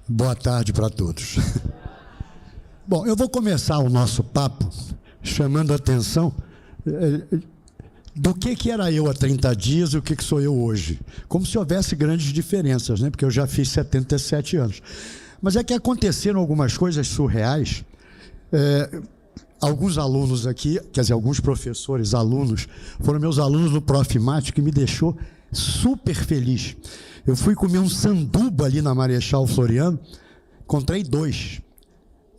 Boa tarde para todos. Bom, eu vou começar o nosso papo chamando a atenção do que era eu há 30 dias e o que sou eu hoje. Como se houvesse grandes diferenças, né? Porque eu já fiz 77 anos. Mas é que aconteceram algumas coisas surreais. Alguns alunos aqui, quer dizer, alguns professores, alunos, foram meus alunos do Prof. Mate, que me deixou super feliz. Eu fui comer um sanduba ali na Marechal Floriano, encontrei 2.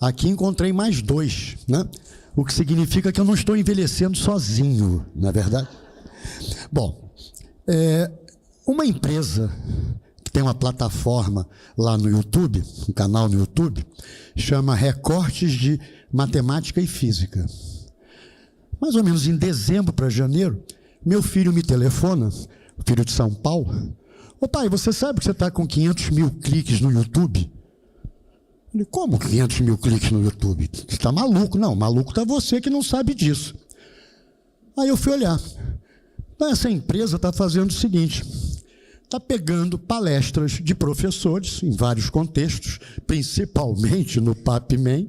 Aqui encontrei mais 2, né? O que significa que eu não estou envelhecendo sozinho, não é verdade? Bom, uma empresa que tem uma plataforma lá no YouTube, um canal no YouTube, chama Recortes de Matemática e Física. Mais ou menos em dezembro para janeiro, meu filho me telefona, filho de São Paulo. Ô pai, você sabe que você está com 500 mil cliques no YouTube? Ele, como 500 mil cliques no YouTube? Você está maluco? Não, maluco está você que não sabe disso. Aí eu fui olhar. Então, essa empresa está fazendo o seguinte, está pegando palestras de professores, em vários contextos, principalmente no PapMan,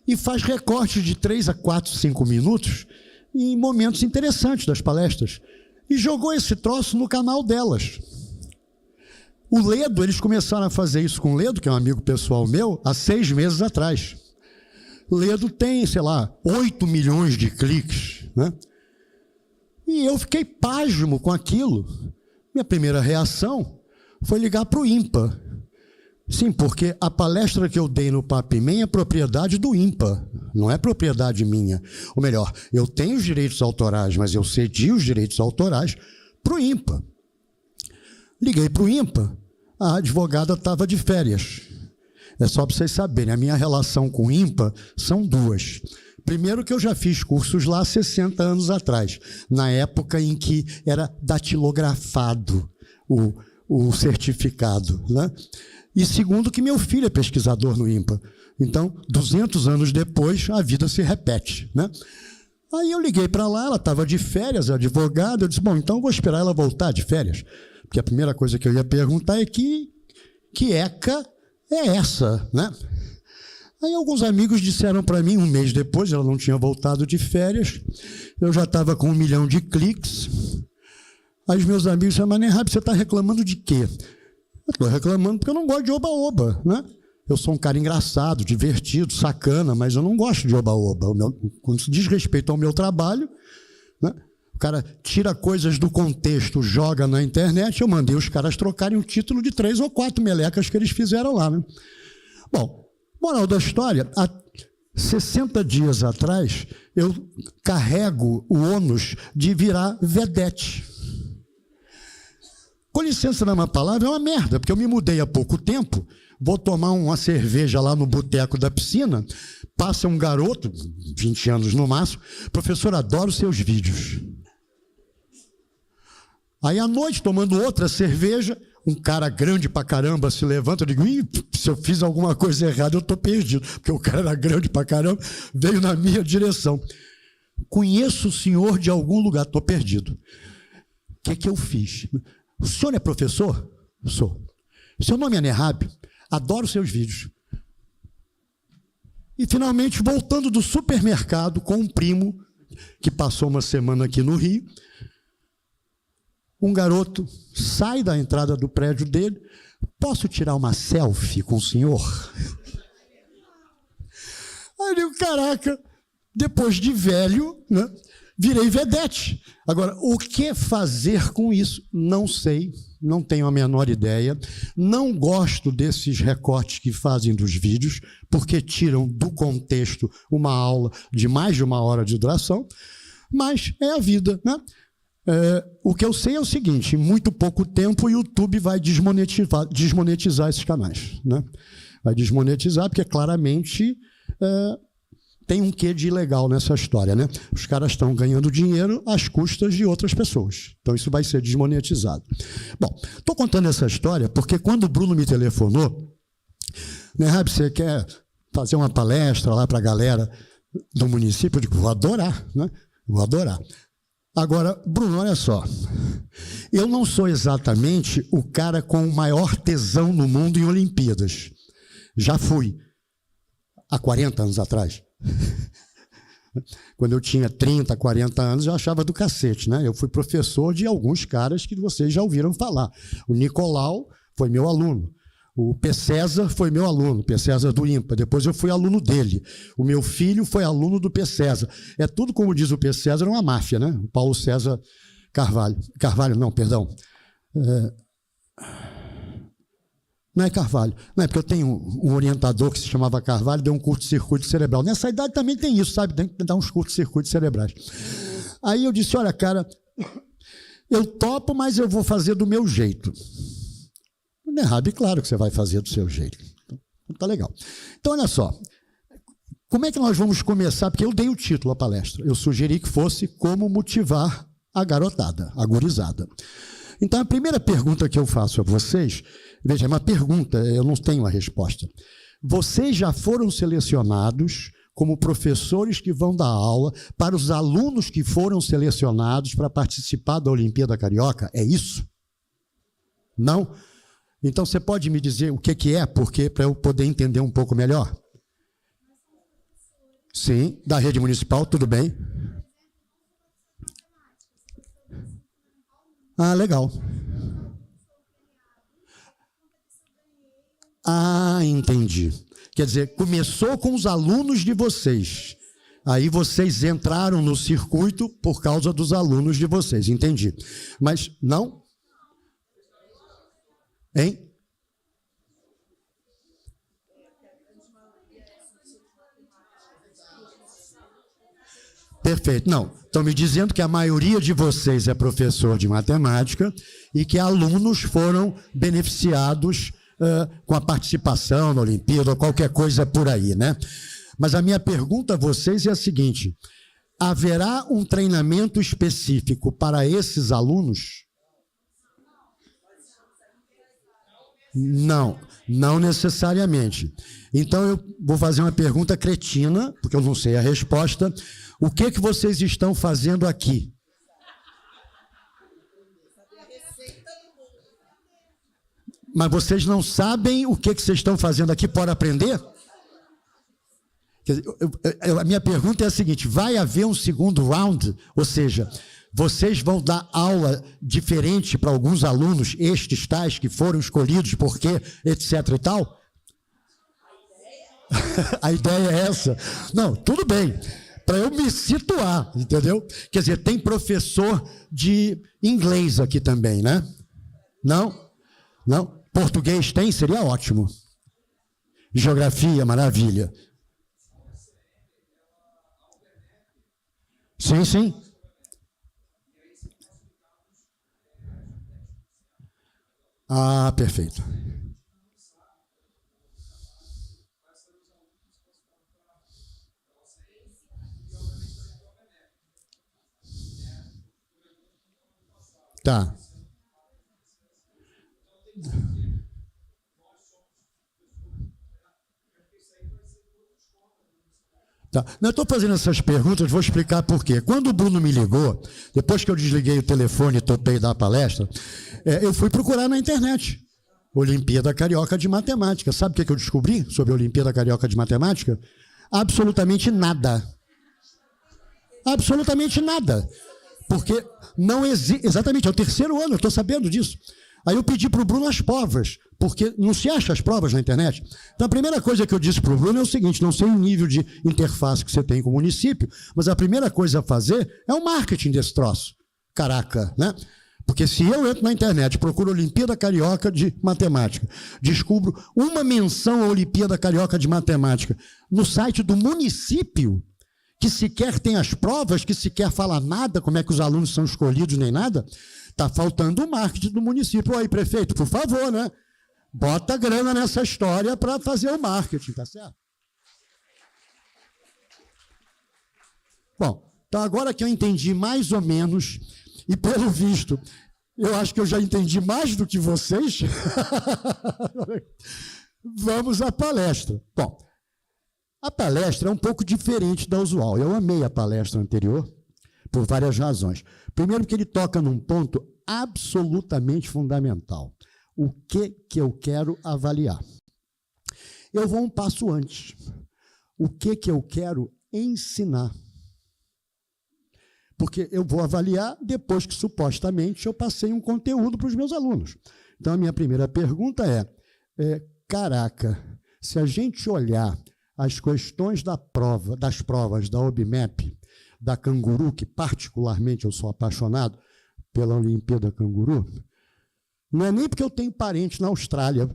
e faz recortes de 3 a 4, 5 minutos em momentos interessantes das palestras. E jogou esse troço no canal delas. O Ledo, eles começaram a fazer isso com o Ledo, que é um amigo pessoal meu, há 6 meses atrás. Ledo tem, sei lá, 8 milhões de cliques, né? E eu fiquei pasmo com aquilo. Minha primeira reação foi ligar para o INPA. Sim, porque a palestra que eu dei no PapMan é propriedade do INPA, não é propriedade minha. Ou melhor, eu tenho os direitos autorais, mas eu cedi os direitos autorais para o INPA. Liguei para o INPA, a advogada estava de férias. É só para vocês saberem, a minha relação com o INPA são 2. Primeiro que eu já fiz cursos lá há 60 anos atrás, na época em que era datilografado o certificado, né? E segundo que meu filho é pesquisador no INPA. Então, 200 anos depois, a vida se repete, né? Aí eu liguei para lá, ela estava de férias, a advogada, eu disse, bom, então eu vou esperar ela voltar de férias. Porque a primeira coisa que eu ia perguntar é que ECA é essa, né? Aí alguns amigos disseram para mim, um mês depois, ela não tinha voltado de férias, eu já estava com 1 milhão de cliques. Aí os meus amigos disseram, mas Nerhab, você está reclamando de quê? Eu estou reclamando porque eu não gosto de oba-oba, né? Eu sou um cara engraçado, divertido, sacana, mas eu não gosto de oba-oba. Quando se diz respeito ao meu trabalho, né? O cara tira coisas do contexto, joga na internet, eu mandei os caras trocarem o título de 3 ou 4 melecas que eles fizeram lá, né? Bom, moral da história, há 60 dias atrás, eu carrego o ônus de virar vedete. Com licença na minha palavra, é uma merda, porque eu me mudei há pouco tempo, vou tomar uma cerveja lá no boteco da piscina, passa um garoto, 20 anos no máximo, professor, adoro seus vídeos. Aí à noite, tomando outra cerveja, um cara grande pra caramba se levanta, eu digo, se eu fiz alguma coisa errada, eu estou perdido, porque o cara era grande pra caramba, veio na minha direção. Conheço o senhor de algum lugar, estou perdido. O que eu fiz? O senhor é professor? Sou. Seu nome é Nerhab? Adoro seus vídeos. E, finalmente, voltando do supermercado com um primo, que passou uma semana aqui no Rio, um garoto sai da entrada do prédio dele, posso tirar uma selfie com o senhor? Aí eu digo, caraca, depois de velho, né? Virei vedete. Agora, o que fazer com isso? Não sei, não tenho a menor ideia. Não gosto desses recortes que fazem dos vídeos, porque tiram do contexto uma aula de mais de 1 hora de duração, mas é a vida, né? O que eu sei é o seguinte, em muito pouco tempo o YouTube vai desmonetizar esses canais, né? Vai desmonetizar, porque claramente... tem um quê de ilegal nessa história, né? Os caras estão ganhando dinheiro às custas de outras pessoas. Então, isso vai ser desmonetizado. Bom, estou contando essa história porque quando o Bruno me telefonou, Nerhab, você quer fazer uma palestra lá para a galera do município? Eu digo, vou adorar, né? Vou adorar. Agora, Bruno, olha só. Eu não sou exatamente o cara com o maior tesão no mundo em Olimpíadas. Já fui, há 40 anos atrás. Quando eu tinha 30, 40 anos, eu achava do cacete, né? Eu fui professor de alguns caras que vocês já ouviram falar. O Nicolau foi meu aluno. O P. César foi meu aluno, P. César do IMPA. Depois eu fui aluno dele. O meu filho foi aluno do P. César. É tudo, como diz o P. César, uma máfia, né? O Paulo César Carvalho. Carvalho, não, perdão. Não é Carvalho. Não, é porque eu tenho um orientador que se chamava Carvalho, deu um curto-circuito cerebral. Nessa idade também tem isso, sabe? Tem que dar uns curtos-circuitos cerebrais. Aí eu disse, olha, cara, eu topo, mas eu vou fazer do meu jeito. Não é errado, e claro que você vai fazer do seu jeito. Então, tá legal. Então, olha só. Como é que nós vamos começar? Porque eu dei o título à palestra. Eu sugeri que fosse como motivar a garotada, a gurizada. Então, a primeira pergunta que eu faço a vocês, veja, é uma pergunta, eu não tenho a resposta. Vocês já foram selecionados como professores que vão dar aula para os alunos que foram selecionados para participar da Olimpíada Carioca? É isso? Não? Então, você pode me dizer o que é, porque para eu poder entender um pouco melhor? Sim, da rede municipal, tudo bem. Ah, legal. Ah, entendi. Quer dizer, começou com os alunos de vocês. Aí vocês entraram no circuito por causa dos alunos de vocês, entendi. Mas não? Hein? Perfeito. Não, estão me dizendo que a maioria de vocês é professor de matemática e que alunos foram beneficiados com a participação na Olimpíada ou qualquer coisa por aí, né? Mas a minha pergunta a vocês é a seguinte: haverá um treinamento específico para esses alunos? Não, não necessariamente. Então, eu vou fazer uma pergunta cretina, porque eu não sei a resposta. O que vocês estão fazendo aqui? Mas vocês não sabem o que vocês estão fazendo aqui para aprender? Quer dizer, a minha pergunta é a seguinte: vai haver um segundo round? Ou seja, vocês vão dar aula diferente para alguns alunos, estes tais que foram escolhidos, porque, etc e tal? A ideia é essa. Não, tudo bem. Para eu me situar, entendeu? Quer dizer, tem professor de inglês aqui também, né? Não? Não? Português tem? Seria ótimo. Geografia, maravilha. Sim, sim. Ah, perfeito. Tá. Tá. Não, eu estou fazendo essas perguntas, vou explicar por quê. Quando o Bruno me ligou, depois que eu desliguei o telefone e topei dar a palestra, eu fui procurar na internet. Olimpíada Carioca de Matemática. Sabe o que eu descobri sobre a Olimpíada Carioca de Matemática? Absolutamente nada. Absolutamente nada. Porque não existe... Exatamente, é o terceiro ano, eu estou sabendo disso. Aí eu pedi para o Bruno as provas, porque não se acha as provas na internet. Então a primeira coisa que eu disse para o Bruno é o seguinte: não sei o nível de interface que você tem com o município, mas a primeira coisa a fazer é o marketing desse troço. Caraca, né? Porque se eu entro na internet, procuro Olimpíada Carioca de Matemática, descubro uma menção à Olimpíada Carioca de Matemática no site do município, que sequer tem as provas, que sequer fala nada, como é que os alunos são escolhidos, nem nada, está faltando o marketing do município. Aí, prefeito, por favor, né? Bota grana nessa história para fazer o marketing, tá certo? Bom, então agora que eu entendi mais ou menos, e pelo visto, eu acho que eu já entendi mais do que vocês, vamos à palestra. Bom, a palestra é um pouco diferente da usual. Eu amei a palestra anterior, por várias razões. Primeiro, que ele toca num ponto absolutamente fundamental. O que eu quero avaliar? Eu vou um passo antes. O que eu quero ensinar? Porque eu vou avaliar depois que, supostamente, eu passei um conteúdo para os meus alunos. Então, a minha primeira pergunta caraca, se a gente olhar as questões das provas da OBMEP, da Canguru, que particularmente eu sou apaixonado pela Olimpíada Canguru, não é nem porque eu tenho parente na Austrália,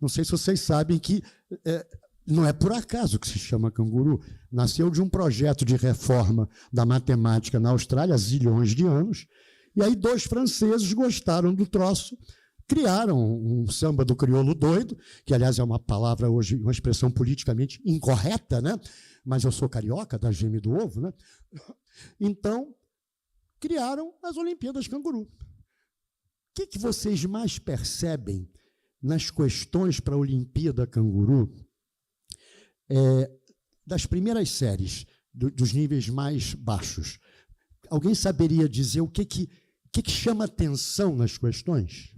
não sei se vocês sabem que não é por acaso que se chama Canguru, nasceu de um projeto de reforma da matemática na Austrália há zilhões de anos, e aí 2 franceses gostaram do troço, criaram um samba do crioulo doido, que, aliás, é uma palavra hoje, uma expressão politicamente incorreta, né? Mas eu sou carioca, da gema e do ovo, né? Então, criaram as Olimpíadas Canguru. O que vocês mais percebem nas questões para a Olimpíada Canguru, das primeiras séries, dos níveis mais baixos? Alguém saberia dizer o que chama atenção nas questões?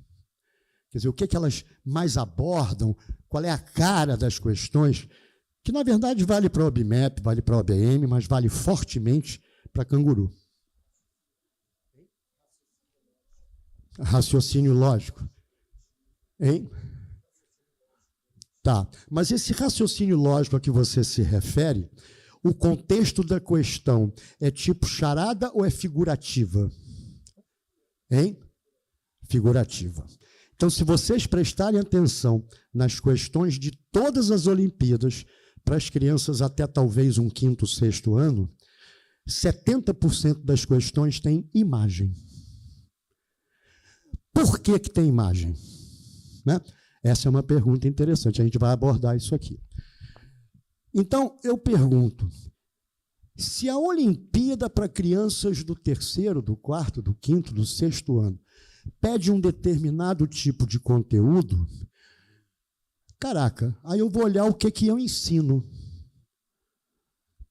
Quer dizer, o que elas mais abordam, qual é a cara das questões, que, na verdade, vale para a OBMEP, vale para a OBM, mas vale fortemente para Canguru. Raciocínio lógico. Hein? Tá, mas esse raciocínio lógico a que você se refere, o contexto da questão é tipo charada ou é figurativa? Hein? Figurativa. Então, se vocês prestarem atenção nas questões de todas as Olimpíadas, para as crianças até talvez um 5º, 6º ano, 70% das questões têm imagem. Por que tem imagem? Né? Essa é uma pergunta interessante, a gente vai abordar isso aqui. Então, eu pergunto, se a Olimpíada para crianças do 3º, do 4º, do 5º, do 6º ano pede um determinado tipo de conteúdo, caraca, aí eu vou olhar o que eu ensino.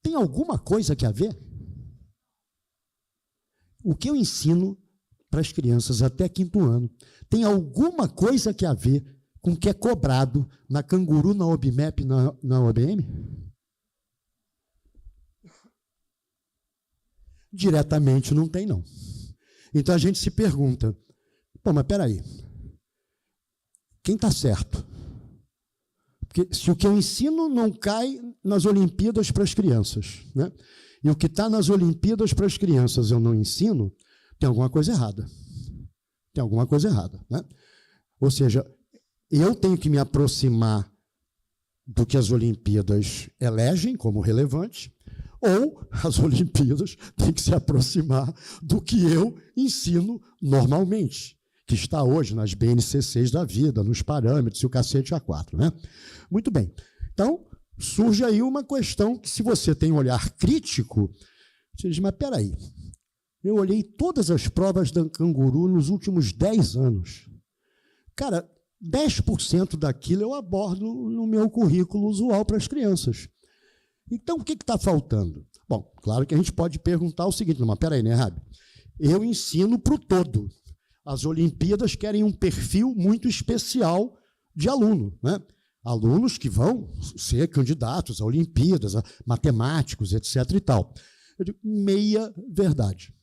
Tem alguma coisa que a ver? O que eu ensino para as crianças até 5º ano tem alguma coisa que a ver com o que é cobrado na Canguru, na OBMEP, na OBM? Diretamente não tem, não. Então a gente se pergunta, pô, mas peraí, quem está certo? Porque se o que eu ensino não cai nas Olimpíadas para as crianças, né? E o que está nas Olimpíadas para as crianças eu não ensino, tem alguma coisa errada. Tem alguma coisa errada, né? Ou seja, eu tenho que me aproximar do que as Olimpíadas elegem como relevante, ou as Olimpíadas têm que se aproximar do que eu ensino normalmente, que está hoje nas BNCCs da vida, nos parâmetros e o cacete A4, né? Muito bem. Então, surge aí uma questão que, se você tem um olhar crítico, você diz, mas peraí, eu olhei todas as provas da Canguru nos últimos 10 anos. Cara, 10% daquilo eu abordo no meu currículo usual para as crianças. Então, o que está faltando? Bom, claro que a gente pode perguntar o seguinte, mas peraí, né, Rabi? Eu ensino para o todo. As Olimpíadas querem um perfil muito especial de aluno, né? Alunos que vão ser candidatos a Olimpíadas, a matemáticos, etc. e tal. Eu digo, meia verdade.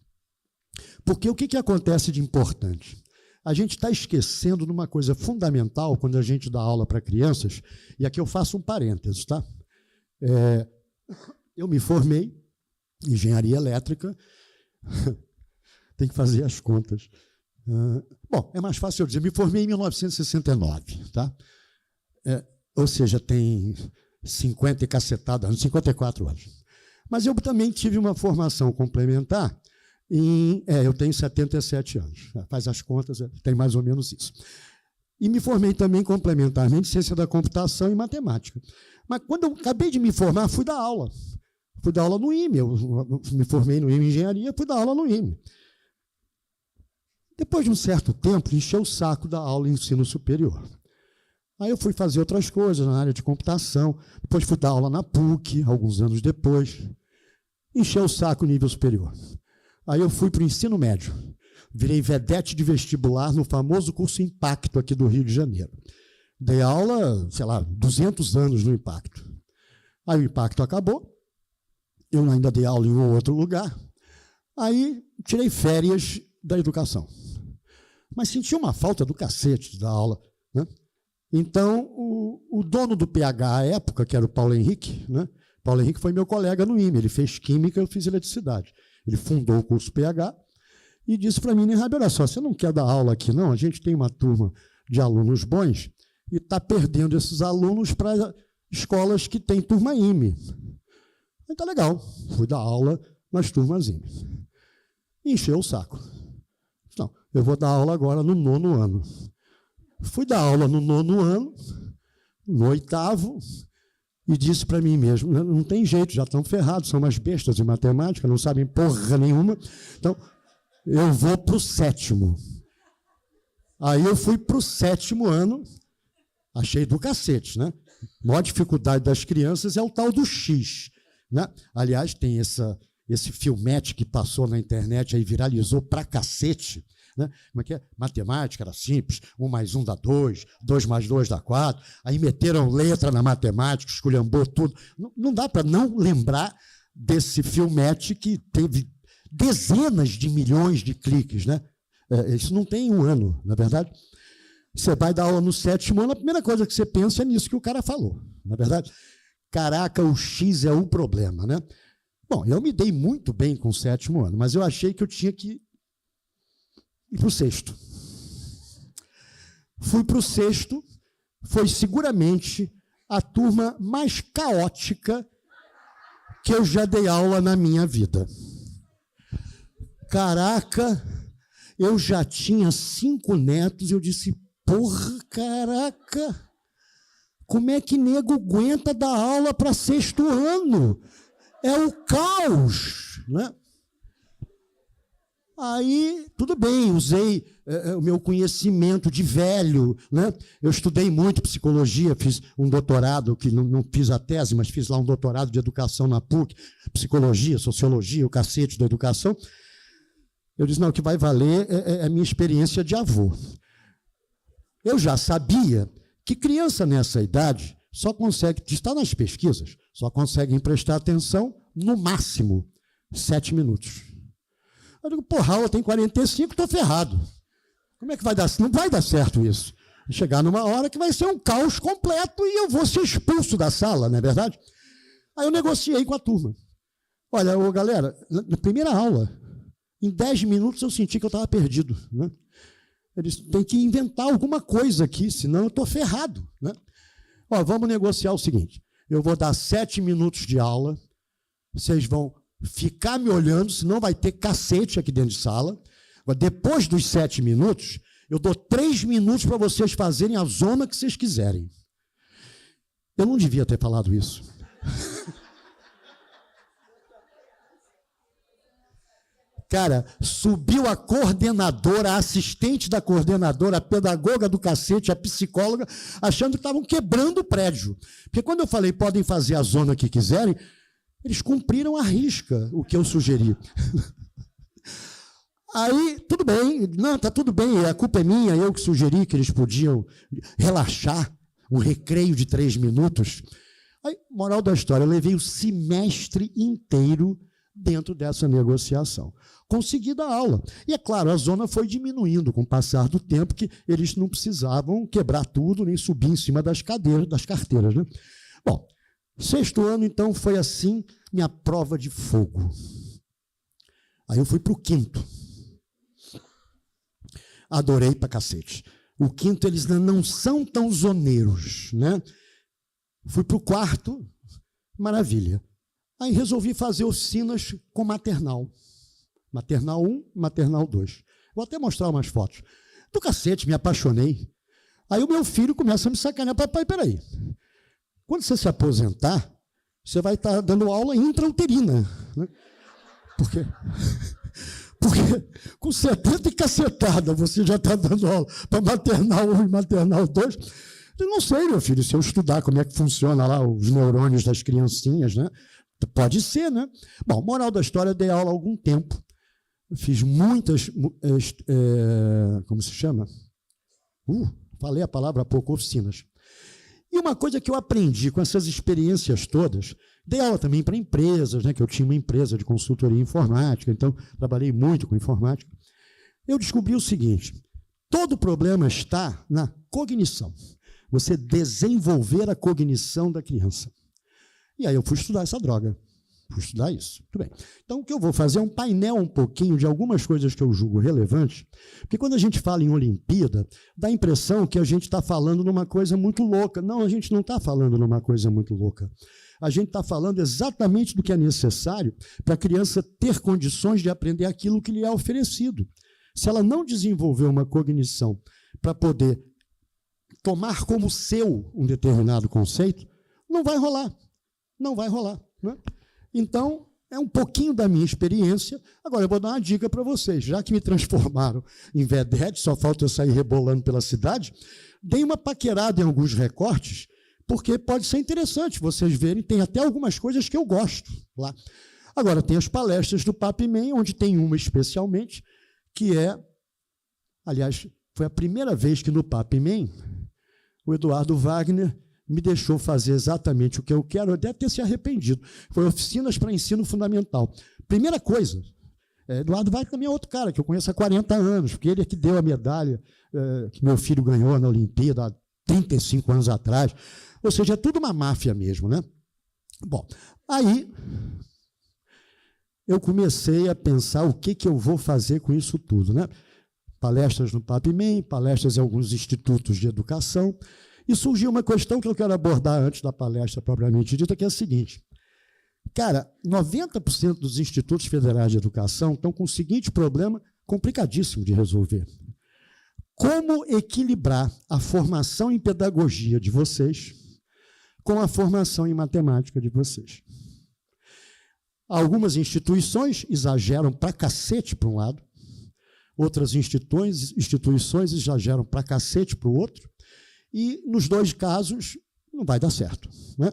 Porque o que acontece de importante? A gente está esquecendo de uma coisa fundamental quando a gente dá aula para crianças, e aqui eu faço um parênteses, tá? Eu me formei em engenharia elétrica, tem que fazer as contas. Bom, é mais fácil eu dizer, me formei em 1969, tá? Ou seja, tem 50 e cacetada anos, 54 anos. Mas eu também tive uma formação complementar eu tenho 77 anos, faz as contas, tem mais ou menos isso. E me formei também complementarmente em ciência da computação e matemática. Mas quando eu acabei de me formar, fui dar aula. Fui dar aula no IME, eu me formei no IME em engenharia, fui dar aula no IME. Depois de um certo tempo, encheu o saco da aula em ensino superior. Aí eu fui fazer outras coisas na área de computação, depois fui dar aula na PUC, alguns anos depois. Encheu o saco nível superior. Aí eu fui para o ensino médio. Virei vedete de vestibular no famoso curso Impacto aqui do Rio de Janeiro. Dei aula, sei lá, 200 anos no Impacto. Aí o Impacto acabou, eu ainda dei aula em um ou outro lugar, aí tirei férias da educação. Mas senti uma falta do cacete da aula, né? Então, o dono do PH à época, que era o Paulo Henrique, né? Paulo Henrique foi meu colega no IME, ele fez Química, eu fiz Eletricidade. Ele fundou o curso PH e disse para mim, Rabi, olha só, você não quer dar aula aqui, não? A gente tem uma turma de alunos bons e está perdendo esses alunos para escolas que têm turma IME. Então, legal, fui dar aula nas turmas IME. Encheu o saco. Não, eu vou dar aula agora no 9º ano. Fui dar aula no 9º ano, no 8º, e disse para mim mesmo, não tem jeito, já estão ferrados, são umas bestas de matemática, não sabem porra nenhuma, então eu vou para o 7º. Aí eu fui para o 7º ano, achei do cacete, né? A maior dificuldade das crianças é o tal do X, né? Aliás, tem esse filmete que passou na internet, aí viralizou pra cacete, né? Como é que é? Matemática era simples, 1 mais 1 dá 2, 2 mais 2 dá 4, aí meteram letra na matemática, esculhambou tudo. Não dá para não lembrar desse filmete que teve dezenas de milhões de cliques, né? Isso não tem 1 ano, na verdade. Você vai dar aula no 7º ano, a primeira coisa que você pensa é nisso que o cara falou, na verdade. Caraca, o X é o problema, né? Bom, eu me dei muito bem com o 7º ano, mas eu achei que eu tinha que ir para o 6º. Fui para o 6º, foi seguramente a turma mais caótica que eu já dei aula na minha vida. Caraca, eu já tinha 5 netos e eu disse, porra, caraca, como é que nego aguenta dar aula para 6º ano? É o caos, né? Aí, tudo bem, usei o meu conhecimento de velho, né? Eu estudei muito psicologia, fiz um doutorado, que não fiz a tese, mas fiz lá um doutorado de educação na PUC, psicologia, sociologia, o cacete da educação. Eu disse, não, o que vai valer é a minha experiência de avô. Eu já sabia que criança nessa idade só consegue, está nas pesquisas, só conseguem prestar atenção, no máximo, 7 minutos. Eu digo, porra, a aula tem 45, estou ferrado. Como é que vai dar? Não vai dar certo isso. Vai chegar numa hora que vai ser um caos completo e eu vou ser expulso da sala, não é verdade? Aí eu negociei com a turma. Olha, galera, na primeira aula, em 10 minutos eu senti que eu estava perdido, né? Eu disse, tem que inventar alguma coisa aqui, senão eu estou ferrado, né? Ó, vamos negociar o seguinte, eu vou dar 7 minutos de aula, vocês vão ficar me olhando, senão vai ter cacete aqui dentro de sala. Depois dos 7 minutos, eu dou 3 minutos para vocês fazerem a zona que vocês quiserem. Eu não devia ter falado isso. Cara, subiu a coordenadora, a assistente da coordenadora, a pedagoga do cacete, a psicóloga, achando que estavam quebrando o prédio. Porque quando eu falei, podem fazer a zona que quiserem, eles cumpriram à risca o que eu sugeri. Aí, tudo bem, não, está tudo bem, a culpa é minha, eu que sugeri que eles podiam relaxar, um recreio de 3 minutos. Aí, moral da história, eu levei o semestre inteiro dentro dessa negociação. Consegui dar aula. E, é claro, a zona foi diminuindo com o passar do tempo, que eles não precisavam quebrar tudo, nem subir em cima das cadeiras, das carteiras, né? Bom, 6º ano, então, foi assim, minha prova de fogo. Aí eu fui para o 5º. Adorei pra cacete. O 5º, eles não são tão zoneiros, né? Fui para o 4º, maravilha. Aí resolvi fazer oficinas com maternal. Maternal 1, maternal 2. Vou até mostrar umas fotos. Do cacete, me apaixonei. Aí o meu filho começa a me sacanear. Papai, peraí. Quando você se aposentar, você vai estar dando aula intrauterina, né? Porque com 70 e cacetada você já está dando aula para maternal 1 e maternal 2. Eu não sei, meu filho, se eu estudar como é que funciona lá os neurônios das criancinhas, né? Pode ser, né? Bom, moral da história, eu dei aula há algum tempo. fiz muitas, como se chama? Falei a palavra há pouco, oficinas. E uma coisa que eu aprendi com essas experiências todas, dei aula também para empresas, né, que eu tinha uma empresa de consultoria informática, então trabalhei muito com informática. Eu descobri o seguinte: todo problema está na cognição. Você desenvolver a cognição da criança. E aí eu fui estudar essa droga. Fui estudar isso. Muito bem. Então, o que eu vou fazer é um painel um pouquinho de algumas coisas que eu julgo relevantes, porque quando a gente fala em Olimpíada, dá a impressão que a gente está falando numa coisa muito louca. Não, a gente não está falando numa coisa muito louca. A gente está falando exatamente do que é necessário para a criança ter condições de aprender aquilo que lhe é oferecido. Se ela não desenvolver uma cognição para poder tomar como seu um determinado conceito, não vai rolar. Não vai rolar. Né? Então, é um pouquinho da minha experiência. Agora, eu vou dar uma dica para vocês. Já que me transformaram em vedete, só falta eu sair rebolando pela cidade, dei uma paquerada em alguns recortes, porque pode ser interessante vocês verem. Tem até algumas coisas que eu gosto lá. Agora, tem as palestras do Papimem, onde tem uma especialmente, que é, aliás, foi a primeira vez que no Papimem o Eduardo Wagner me deixou fazer exatamente o que eu quero. Eu deve ter se arrependido. Foi oficinas para ensino fundamental. Primeira coisa, Eduardo Wagner também é outro cara que eu conheço há 40 anos, porque ele é que deu a medalha que meu filho ganhou na Olimpíada há 35 anos atrás. Ou seja, é tudo uma máfia mesmo, né? Bom, aí eu comecei a pensar o que eu vou fazer com isso tudo, né? Palestras no Papimem, palestras em alguns institutos de educação, e surgiu uma questão que eu quero abordar antes da palestra propriamente dita, que é a seguinte: cara, 90% dos institutos federais de educação estão com o seguinte problema complicadíssimo de resolver. Como equilibrar a formação em pedagogia de vocês com a formação em matemática de vocês? Algumas instituições exageram pra cacete para um lado, outras instituições exageram pra cacete para o outro, e nos dois casos não vai dar certo, né?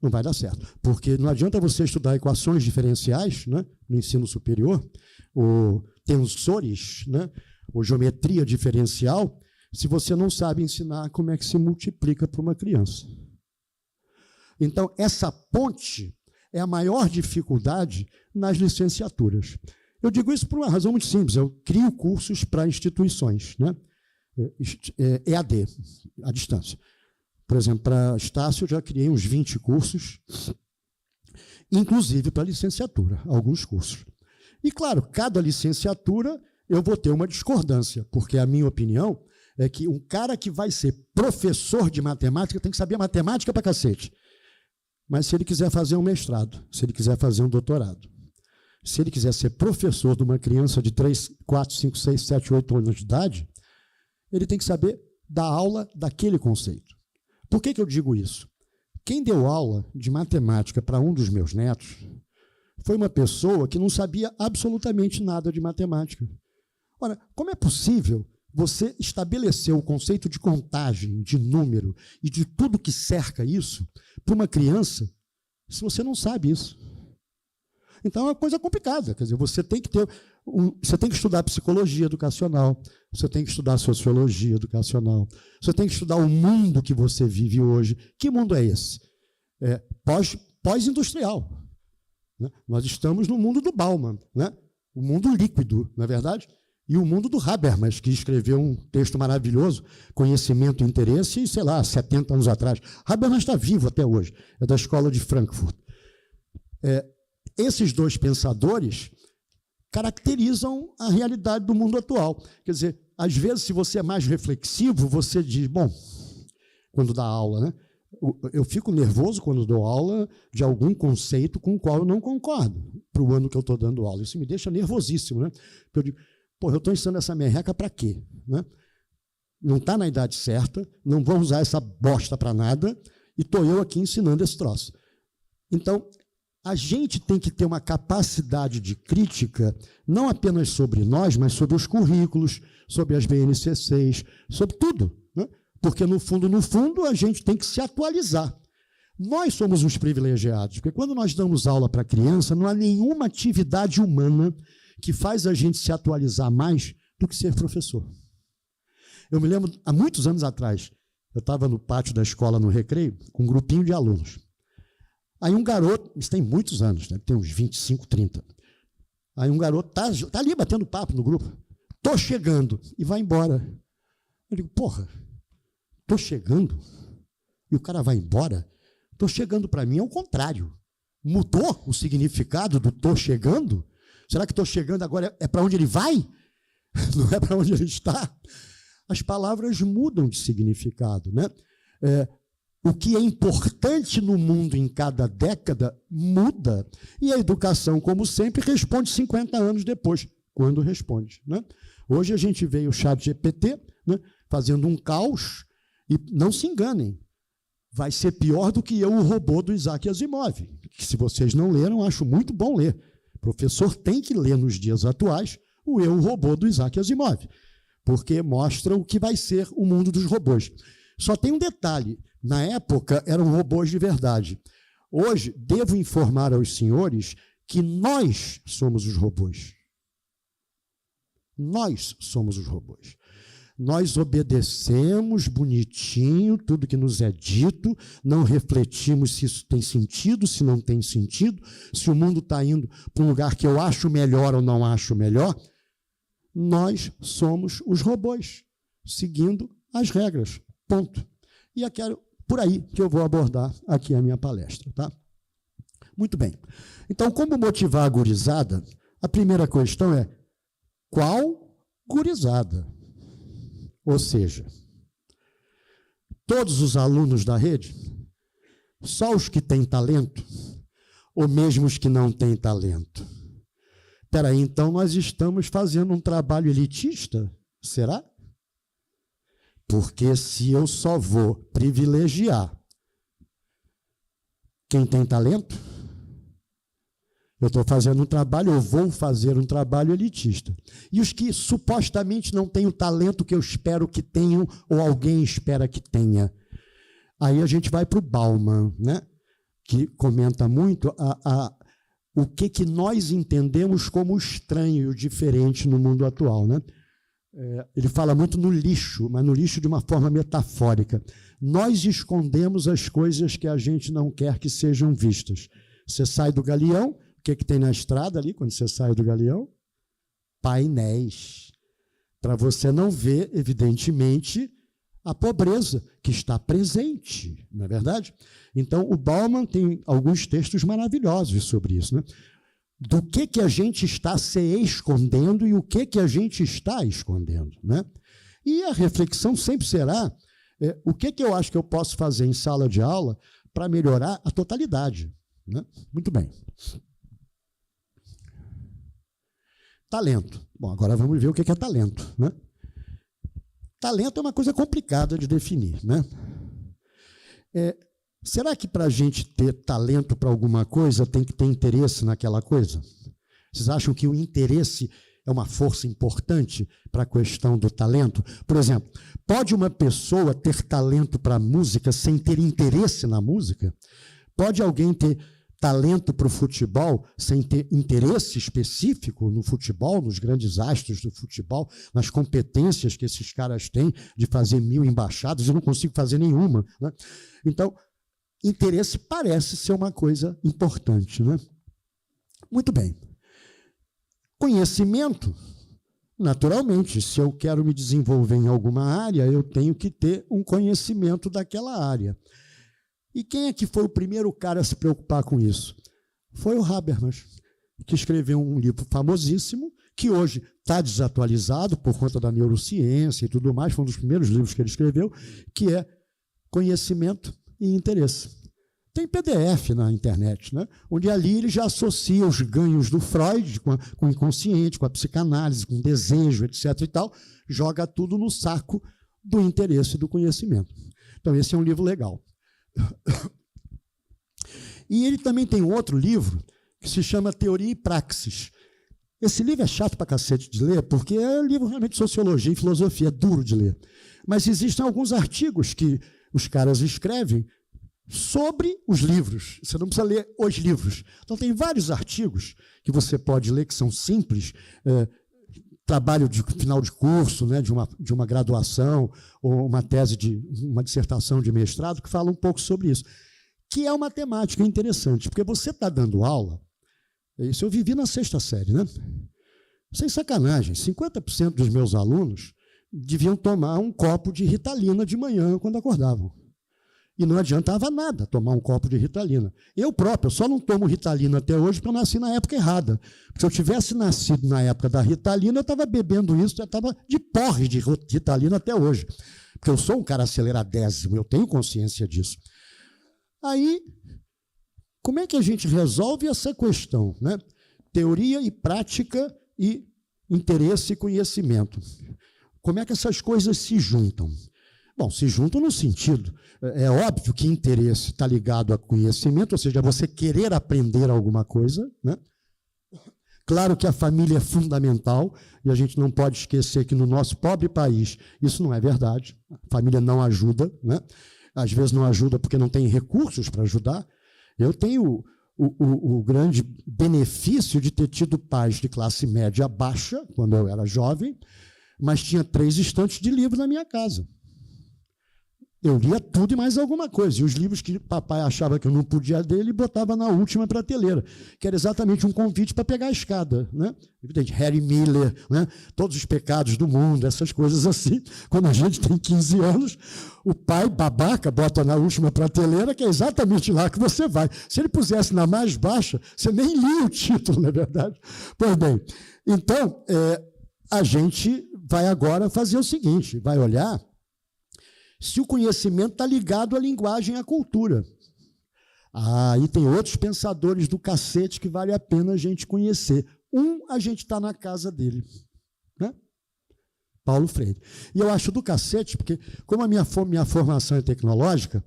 Não vai dar certo, porque não adianta você estudar equações diferenciais, né, no ensino superior, ou tensores, né, ou geometria diferencial, se você não sabe ensinar como é que se multiplica para uma criança. Então, essa ponte é a maior dificuldade nas licenciaturas. Eu digo isso por uma razão muito simples. Eu crio cursos para instituições, né? EAD, à distância. Por exemplo, para Estácio, eu já criei uns 20 cursos, inclusive para licenciatura, alguns cursos. E, claro, cada licenciatura eu vou ter uma discordância, porque a minha opinião é que um cara que vai ser professor de matemática tem que saber matemática para cacete. Mas se ele quiser fazer um mestrado, se ele quiser fazer um doutorado, se ele quiser ser professor de uma criança de 3, 4, 5, 6, 7, 8 anos de idade, ele tem que saber dar aula daquele conceito. Por que eu digo isso? Quem deu aula de matemática para um dos meus netos foi uma pessoa que não sabia absolutamente nada de matemática. Ora, como é possível você estabelecer o conceito de contagem, de número e de tudo que cerca isso para uma criança se você não sabe isso? Então é uma coisa complicada. Quer dizer, você tem que ter você tem que estudar psicologia educacional, você tem que estudar sociologia educacional, você tem que estudar o mundo que você vive hoje. Que mundo é esse? Pós-industrial. Né? Nós estamos no mundo do Bauman, né? O mundo líquido, não é verdade? E o mundo do Habermas, que escreveu um texto maravilhoso, Conhecimento e Interesse, sei lá, 70 anos atrás. Habermas está vivo até hoje, é da escola de Frankfurt. Esses dois pensadores caracterizam a realidade do mundo atual. Quer dizer, às vezes, se você é mais reflexivo, você diz, bom, quando dá aula, né? Eu fico nervoso quando dou aula de algum conceito com o qual eu não concordo para o ano que eu estou dando aula. Isso me deixa nervosíssimo, né? Eu digo, pô, eu estou ensinando essa merreca para quê? Né? Não está na idade certa, não vão usar essa bosta para nada, e estou eu aqui ensinando esse troço. Então, a gente tem que ter uma capacidade de crítica, não apenas sobre nós, mas sobre os currículos, sobre as BNCCs, sobre tudo, né? Porque, no fundo, a gente tem que se atualizar. Nós somos os privilegiados, porque quando nós damos aula para criança, não há nenhuma atividade humana que faz a gente se atualizar mais do que ser professor. Eu me lembro, há muitos anos atrás, eu estava no pátio da escola, no recreio, com um grupinho de alunos. Aí um garoto, isso tem muitos anos, deve ter uns 25, 30. Aí um garoto está ali batendo papo no grupo. Estou chegando. E vai embora. Eu digo, porra, estou chegando? E o cara vai embora? Estou chegando para mim é o contrário. Mudou o significado do estou chegando? Será que estou chegando agora é para onde ele vai? Não é para onde ele está? As palavras mudam de significado, né? O que é importante no mundo em cada década muda. E a educação, como sempre, responde 50 anos depois, quando responde, né? Hoje a gente vê o ChatGPT, né, fazendo um caos, e não se enganem, vai ser pior do que Eu, o Robô, do Isaac Asimov, que, se vocês não leram, acho muito bom ler. O professor tem que ler nos dias atuais o Eu, o Robô, do Isaac Asimov, porque mostra o que vai ser o mundo dos robôs. Só tem um detalhe, na época eram robôs de verdade. Hoje, devo informar aos senhores que nós somos os robôs. Nós somos os robôs. Nós obedecemos bonitinho tudo que nos é dito, não refletimos se isso tem sentido, se não tem sentido, se o mundo está indo para um lugar que eu acho melhor ou não acho melhor. Nós somos os robôs, seguindo as regras. Ponto. E é por aí que eu vou abordar aqui a minha palestra, tá? Muito bem. Então, como motivar a gurizada? A primeira questão é: qual gurizada? Ou seja, todos os alunos da rede? Só os que têm talento? Ou mesmo os que não têm talento? Espera aí, então nós estamos fazendo um trabalho elitista? Será? Porque se eu só vou privilegiar quem tem talento, eu estou fazendo um trabalho, eu vou fazer um trabalho elitista. E os que supostamente não têm o talento que eu espero que tenham, ou alguém espera que tenha. Aí a gente vai para o Bauman, né? Que comenta muito o que nós entendemos como estranho e o diferente no mundo atual, né? Ele fala muito no lixo, mas no lixo de uma forma metafórica. Nós escondemos as coisas que a gente não quer que sejam vistas. Você sai do galeão, o que tem na estrada ali, quando você sai do galeão? Painéis. Para você não ver, evidentemente, a pobreza que está presente, não é verdade? Então, o Bauman tem alguns textos maravilhosos sobre isso, né? Do que a gente está se escondendo e o que a gente está escondendo, né? E a reflexão sempre será o que eu acho que eu posso fazer em sala de aula para melhorar a totalidade, né? Muito bem. Talento. Bom, agora vamos ver o que é talento, né? Talento é uma coisa complicada de definir, né? Será que para a gente ter talento para alguma coisa tem que ter interesse naquela coisa? Vocês acham que o interesse é uma força importante para a questão do talento? Por exemplo, pode uma pessoa ter talento para a música sem ter interesse na música? Pode alguém ter talento para o futebol sem ter interesse específico no futebol, nos grandes astros do futebol, nas competências que esses caras têm de fazer 1000 embaixadas? Eu não consigo fazer nenhuma, né? Então, interesse parece ser uma coisa importante, né? Muito bem. Conhecimento, naturalmente, se eu quero me desenvolver em alguma área, eu tenho que ter um conhecimento daquela área. E quem é que foi o primeiro cara a se preocupar com isso? Foi o Habermas, que escreveu um livro famosíssimo, que hoje está desatualizado por conta da neurociência e tudo mais, foi um dos primeiros livros que ele escreveu, que é Conhecimento e Interesse. Tem PDF na internet, né? Onde ali ele já associa os ganhos do Freud com o inconsciente, com a psicanálise, com o desejo, etc. e tal, joga tudo no saco do interesse e do conhecimento. Então, esse é um livro legal. E ele também tem um outro livro que se chama Teoria e Praxis. Esse livro é chato pra cacete de ler, porque é um livro realmente de sociologia e filosofia, é duro de ler. Mas existem alguns artigos que os caras escrevem sobre os livros. Você não precisa ler os livros. Então, tem vários artigos que você pode ler, que são simples, trabalho de final de curso, né, de uma graduação, ou uma tese, uma dissertação de mestrado, que fala um pouco sobre isso, que é uma temática interessante, porque você está dando aula, isso eu vivi na 6ª série, né? Sem sacanagem, 50% dos meus alunos deviam tomar um copo de Ritalina de manhã quando acordavam. E não adiantava nada tomar um copo de Ritalina. Eu próprio, só não tomo Ritalina até hoje porque eu nasci na época errada. Porque se eu tivesse nascido na época da Ritalina, eu estava bebendo isso, eu estava de porre de Ritalina até hoje. Porque eu sou um cara aceleradésimo, eu tenho consciência disso. Aí, como é que a gente resolve essa questão, né? Teoria e prática e interesse e conhecimento. Como é que essas coisas se juntam? Bom, se juntam no sentido, é óbvio que interesse está ligado a conhecimento, ou seja, você querer aprender alguma coisa, né? Claro que a família é fundamental, e a gente não pode esquecer que no nosso pobre país isso não é verdade, a família não ajuda, né? Às vezes não ajuda porque não tem recursos para ajudar. Eu tenho o grande benefício de ter tido pais de classe média baixa, quando eu era jovem, mas tinha 3 estantes de livros na minha casa. Eu lia tudo e mais alguma coisa. E os livros que papai achava que eu não podia ler, ele botava na última prateleira, que era exatamente um convite para pegar a escada, né? Evidente, Harry Miller, né? Todos os pecados do mundo, essas coisas assim. Quando a gente tem 15 anos, o pai, babaca, bota na última prateleira, que é exatamente lá que você vai. Se ele pusesse na mais baixa, você nem lia o título, não é verdade? Pois bem, então, a gente vai agora fazer o seguinte, vai olhar se o conhecimento está ligado à linguagem e à cultura. Aí tem outros pensadores do cacete que vale a pena a gente conhecer. A gente está na casa dele, né? Paulo Freire. E eu acho do cacete, porque como a minha formação é tecnológica,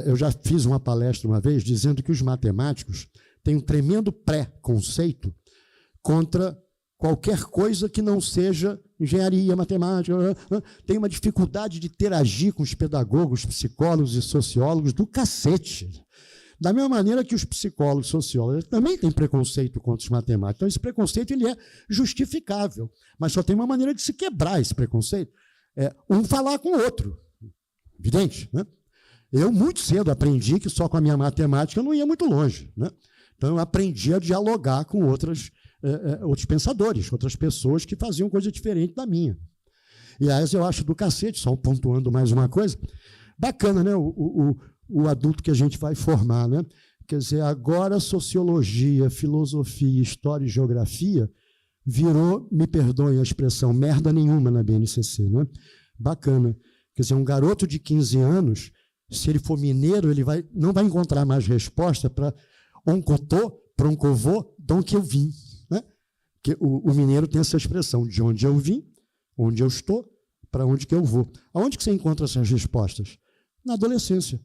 eu já fiz uma palestra uma vez dizendo que os matemáticos têm um tremendo preconceito contra qualquer coisa que não seja engenharia, matemática, tem uma dificuldade de interagir com os pedagogos, psicólogos e sociólogos do cacete. Da mesma maneira que os psicólogos e sociólogos também têm preconceito contra os matemáticos. Então, esse preconceito ele é justificável, mas só tem uma maneira de se quebrar esse preconceito. Um falar com o outro. Evidente, né? Eu, muito cedo, aprendi que só com a minha matemática eu não ia muito longe, né? Então, eu aprendi a dialogar com outros pensadores, outras pessoas que faziam coisa diferente da minha. E aí eu acho do cacete, só pontuando mais uma coisa, bacana, né? O adulto que a gente vai formar, né? Quer dizer, agora sociologia, filosofia, história e geografia virou, me perdoem a expressão, merda nenhuma na BNCC, né? Bacana. Quer dizer, um garoto de 15 anos, se ele for mineiro, ele não vai encontrar mais resposta para oncotô, proncovô, de onde eu vim. Que o mineiro tem essa expressão, de onde eu vim, onde eu estou, para onde que eu vou. Aonde que você encontra essas respostas? Na adolescência.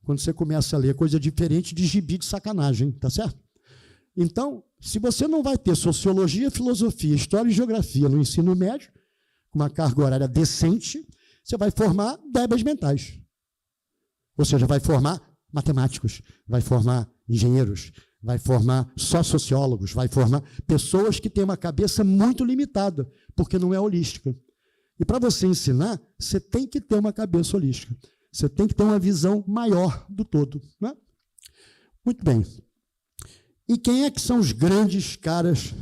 Quando você começa a ler coisa diferente de gibi de sacanagem, tá certo? Então, se você não vai ter sociologia, filosofia, história e geografia no ensino médio, com uma carga horária decente, você vai formar débeis mentais. Ou seja, vai formar matemáticos, vai formar engenheiros, vai formar só sociólogos, vai formar pessoas que têm uma cabeça muito limitada, porque não é holística. E para você ensinar, você tem que ter uma cabeça holística. Você tem que ter uma visão maior do todo, né? Muito bem. E quem é que são os grandes caras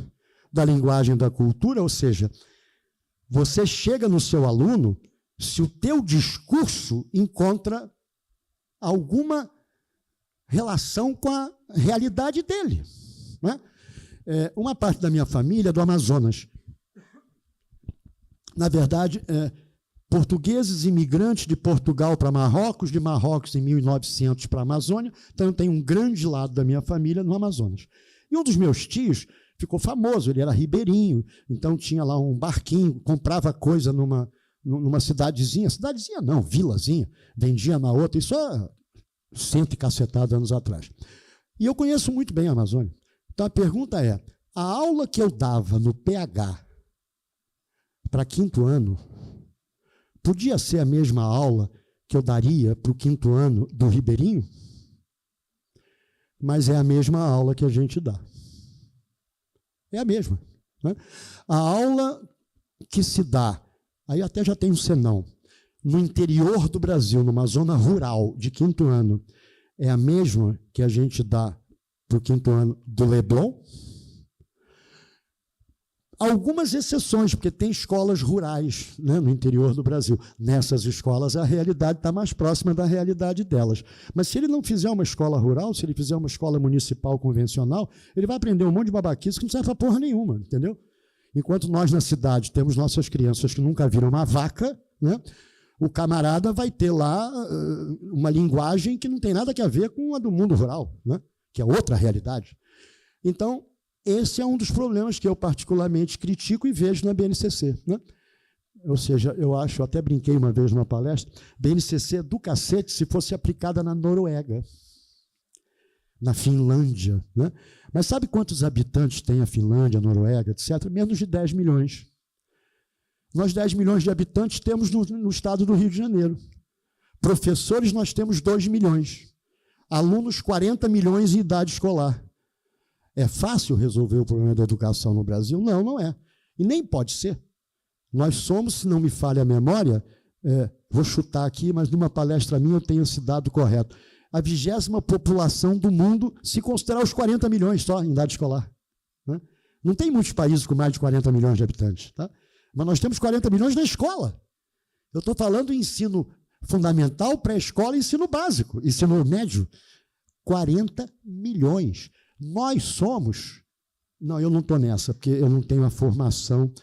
da linguagem da cultura? Ou seja, você chega no seu aluno se o teu discurso encontra alguma relação com a realidade dele, né? Uma parte da minha família é do Amazonas. Na verdade, portugueses imigrantes de Portugal para Marrocos, de Marrocos em 1900 para a Amazônia. Então, eu tenho um grande lado da minha família no Amazonas. E um dos meus tios ficou famoso, ele era ribeirinho, então tinha lá um barquinho, comprava coisa numa cidadezinha não, vilazinha, vendia na outra, isso há 100 e cacetada anos atrás. E eu conheço muito bem a Amazônia. Então, a pergunta é, a aula que eu dava no PH para 5º ano podia ser a mesma aula que eu daria para o 5º ano do Ribeirinho, mas é a mesma aula que a gente dá. É a mesma. Né? A aula que se dá, aí até já tem um senão, no interior do Brasil, numa zona rural de 5º ano, é a mesma que a gente dá para o 5º ano do Leblon. Algumas exceções, porque tem escolas rurais, né, no interior do Brasil. Nessas escolas, a realidade está mais próxima da realidade delas. Mas se ele não fizer uma escola rural, se ele fizer uma escola municipal convencional, ele vai aprender um monte de babaquice que não serve para porra nenhuma, entendeu? Enquanto nós, na cidade, temos nossas crianças que nunca viram uma vaca, né, o camarada vai ter lá uma linguagem que não tem nada a ver com a do mundo rural, né, que é outra realidade. Então, esse é um dos problemas que eu particularmente critico e vejo na BNCC. Né? Ou seja, eu até brinquei uma vez numa palestra, BNCC do cacete se fosse aplicada na Noruega, na Finlândia. Né? Mas sabe quantos habitantes tem a Finlândia, a Noruega, etc.? Menos de 10 milhões. Nós, 10 milhões de habitantes, temos no estado do Rio de Janeiro. Professores, nós temos 2 milhões. Alunos, 40 milhões em idade escolar. É fácil resolver o problema da educação no Brasil? Não, não é. E nem pode ser. Nós somos, se não me falha a memória, vou chutar aqui, mas numa palestra minha eu tenho esse dado correto, a 20ª população do mundo, se considerar os 40 milhões só em idade escolar. Né? Não tem muitos países com mais de 40 milhões de habitantes. Tá? Mas nós temos 40 milhões na escola. Eu estou falando em ensino fundamental, pré-escola e ensino básico, ensino médio. 40 milhões. Nós somos... Não, eu não estou nessa, porque eu não tenho a formação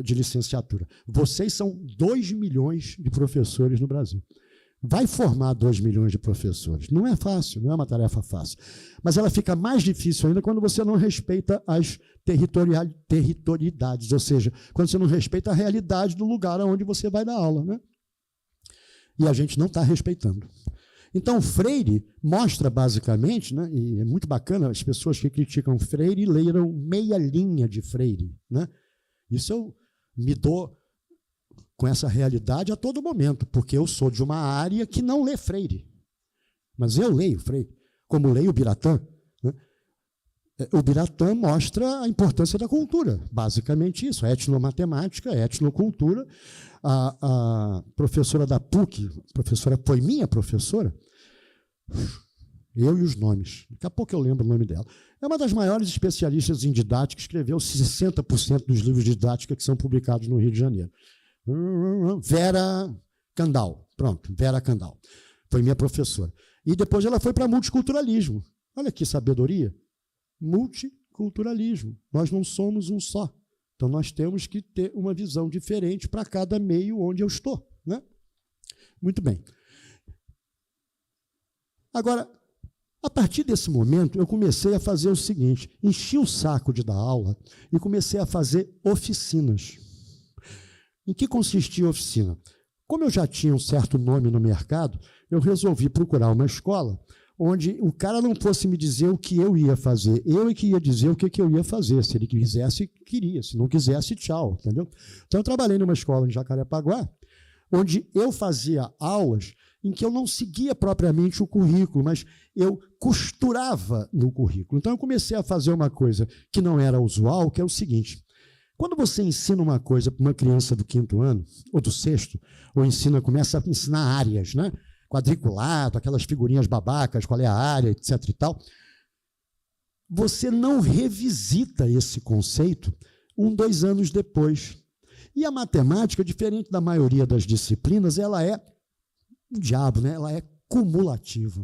de licenciatura. Vocês são 2 milhões de professores no Brasil. Vai formar 2 milhões de professores. Não é fácil, não é uma tarefa fácil. Mas ela fica mais difícil ainda quando você não respeita as territorialidades, ou seja, quando você não respeita a realidade do lugar onde você vai dar aula. Né? E a gente não está respeitando. Então, Freire mostra basicamente, né, e é muito bacana as pessoas que criticam Freire leram meia linha de Freire. Né? Isso eu me dou com essa realidade a todo momento, porque eu sou de uma área que não lê Freire. Mas eu leio Freire, como leio o Biratã. Né? O Biratã mostra a importância da cultura, basicamente isso, a etnomatemática, a etnocultura. A professora da PUC, foi minha professora, eu e os nomes, daqui a pouco eu lembro o nome dela, é uma das maiores especialistas em didática, escreveu 60% dos livros de didática que são publicados no Rio de Janeiro. Vera Candal, pronto, Vera Candal, foi minha professora. E depois ela foi para multiculturalismo. Olha que sabedoria. Multiculturalismo. Nós não somos um só. Então, nós temos que ter uma visão diferente para cada meio onde eu estou. Né? Muito bem. Agora, a partir desse momento, eu comecei a fazer o seguinte, enchi o saco de dar aula e comecei a fazer oficinas. Em que consistia a oficina? Como eu já tinha um certo nome no mercado, eu resolvi procurar uma escola onde o cara não fosse me dizer o que eu ia fazer, eu é que ia dizer o que eu ia fazer. Se ele quisesse, queria. Se não quisesse, tchau. Entendeu? Então, eu trabalhei numa escola em Jacarepaguá, onde eu fazia aulas em que eu não seguia propriamente o currículo, mas eu costurava no currículo. Então, eu comecei a fazer uma coisa que não era usual, que é o seguinte. Quando você ensina uma coisa para uma criança do 5º ano, ou do 6º, ou começa a ensinar áreas, né? Quadriculado, aquelas figurinhas babacas, qual é a área, etc. e tal, você não revisita esse conceito 2 anos depois. E a matemática, diferente da maioria das disciplinas, ela é um diabo, né? Ela é cumulativa.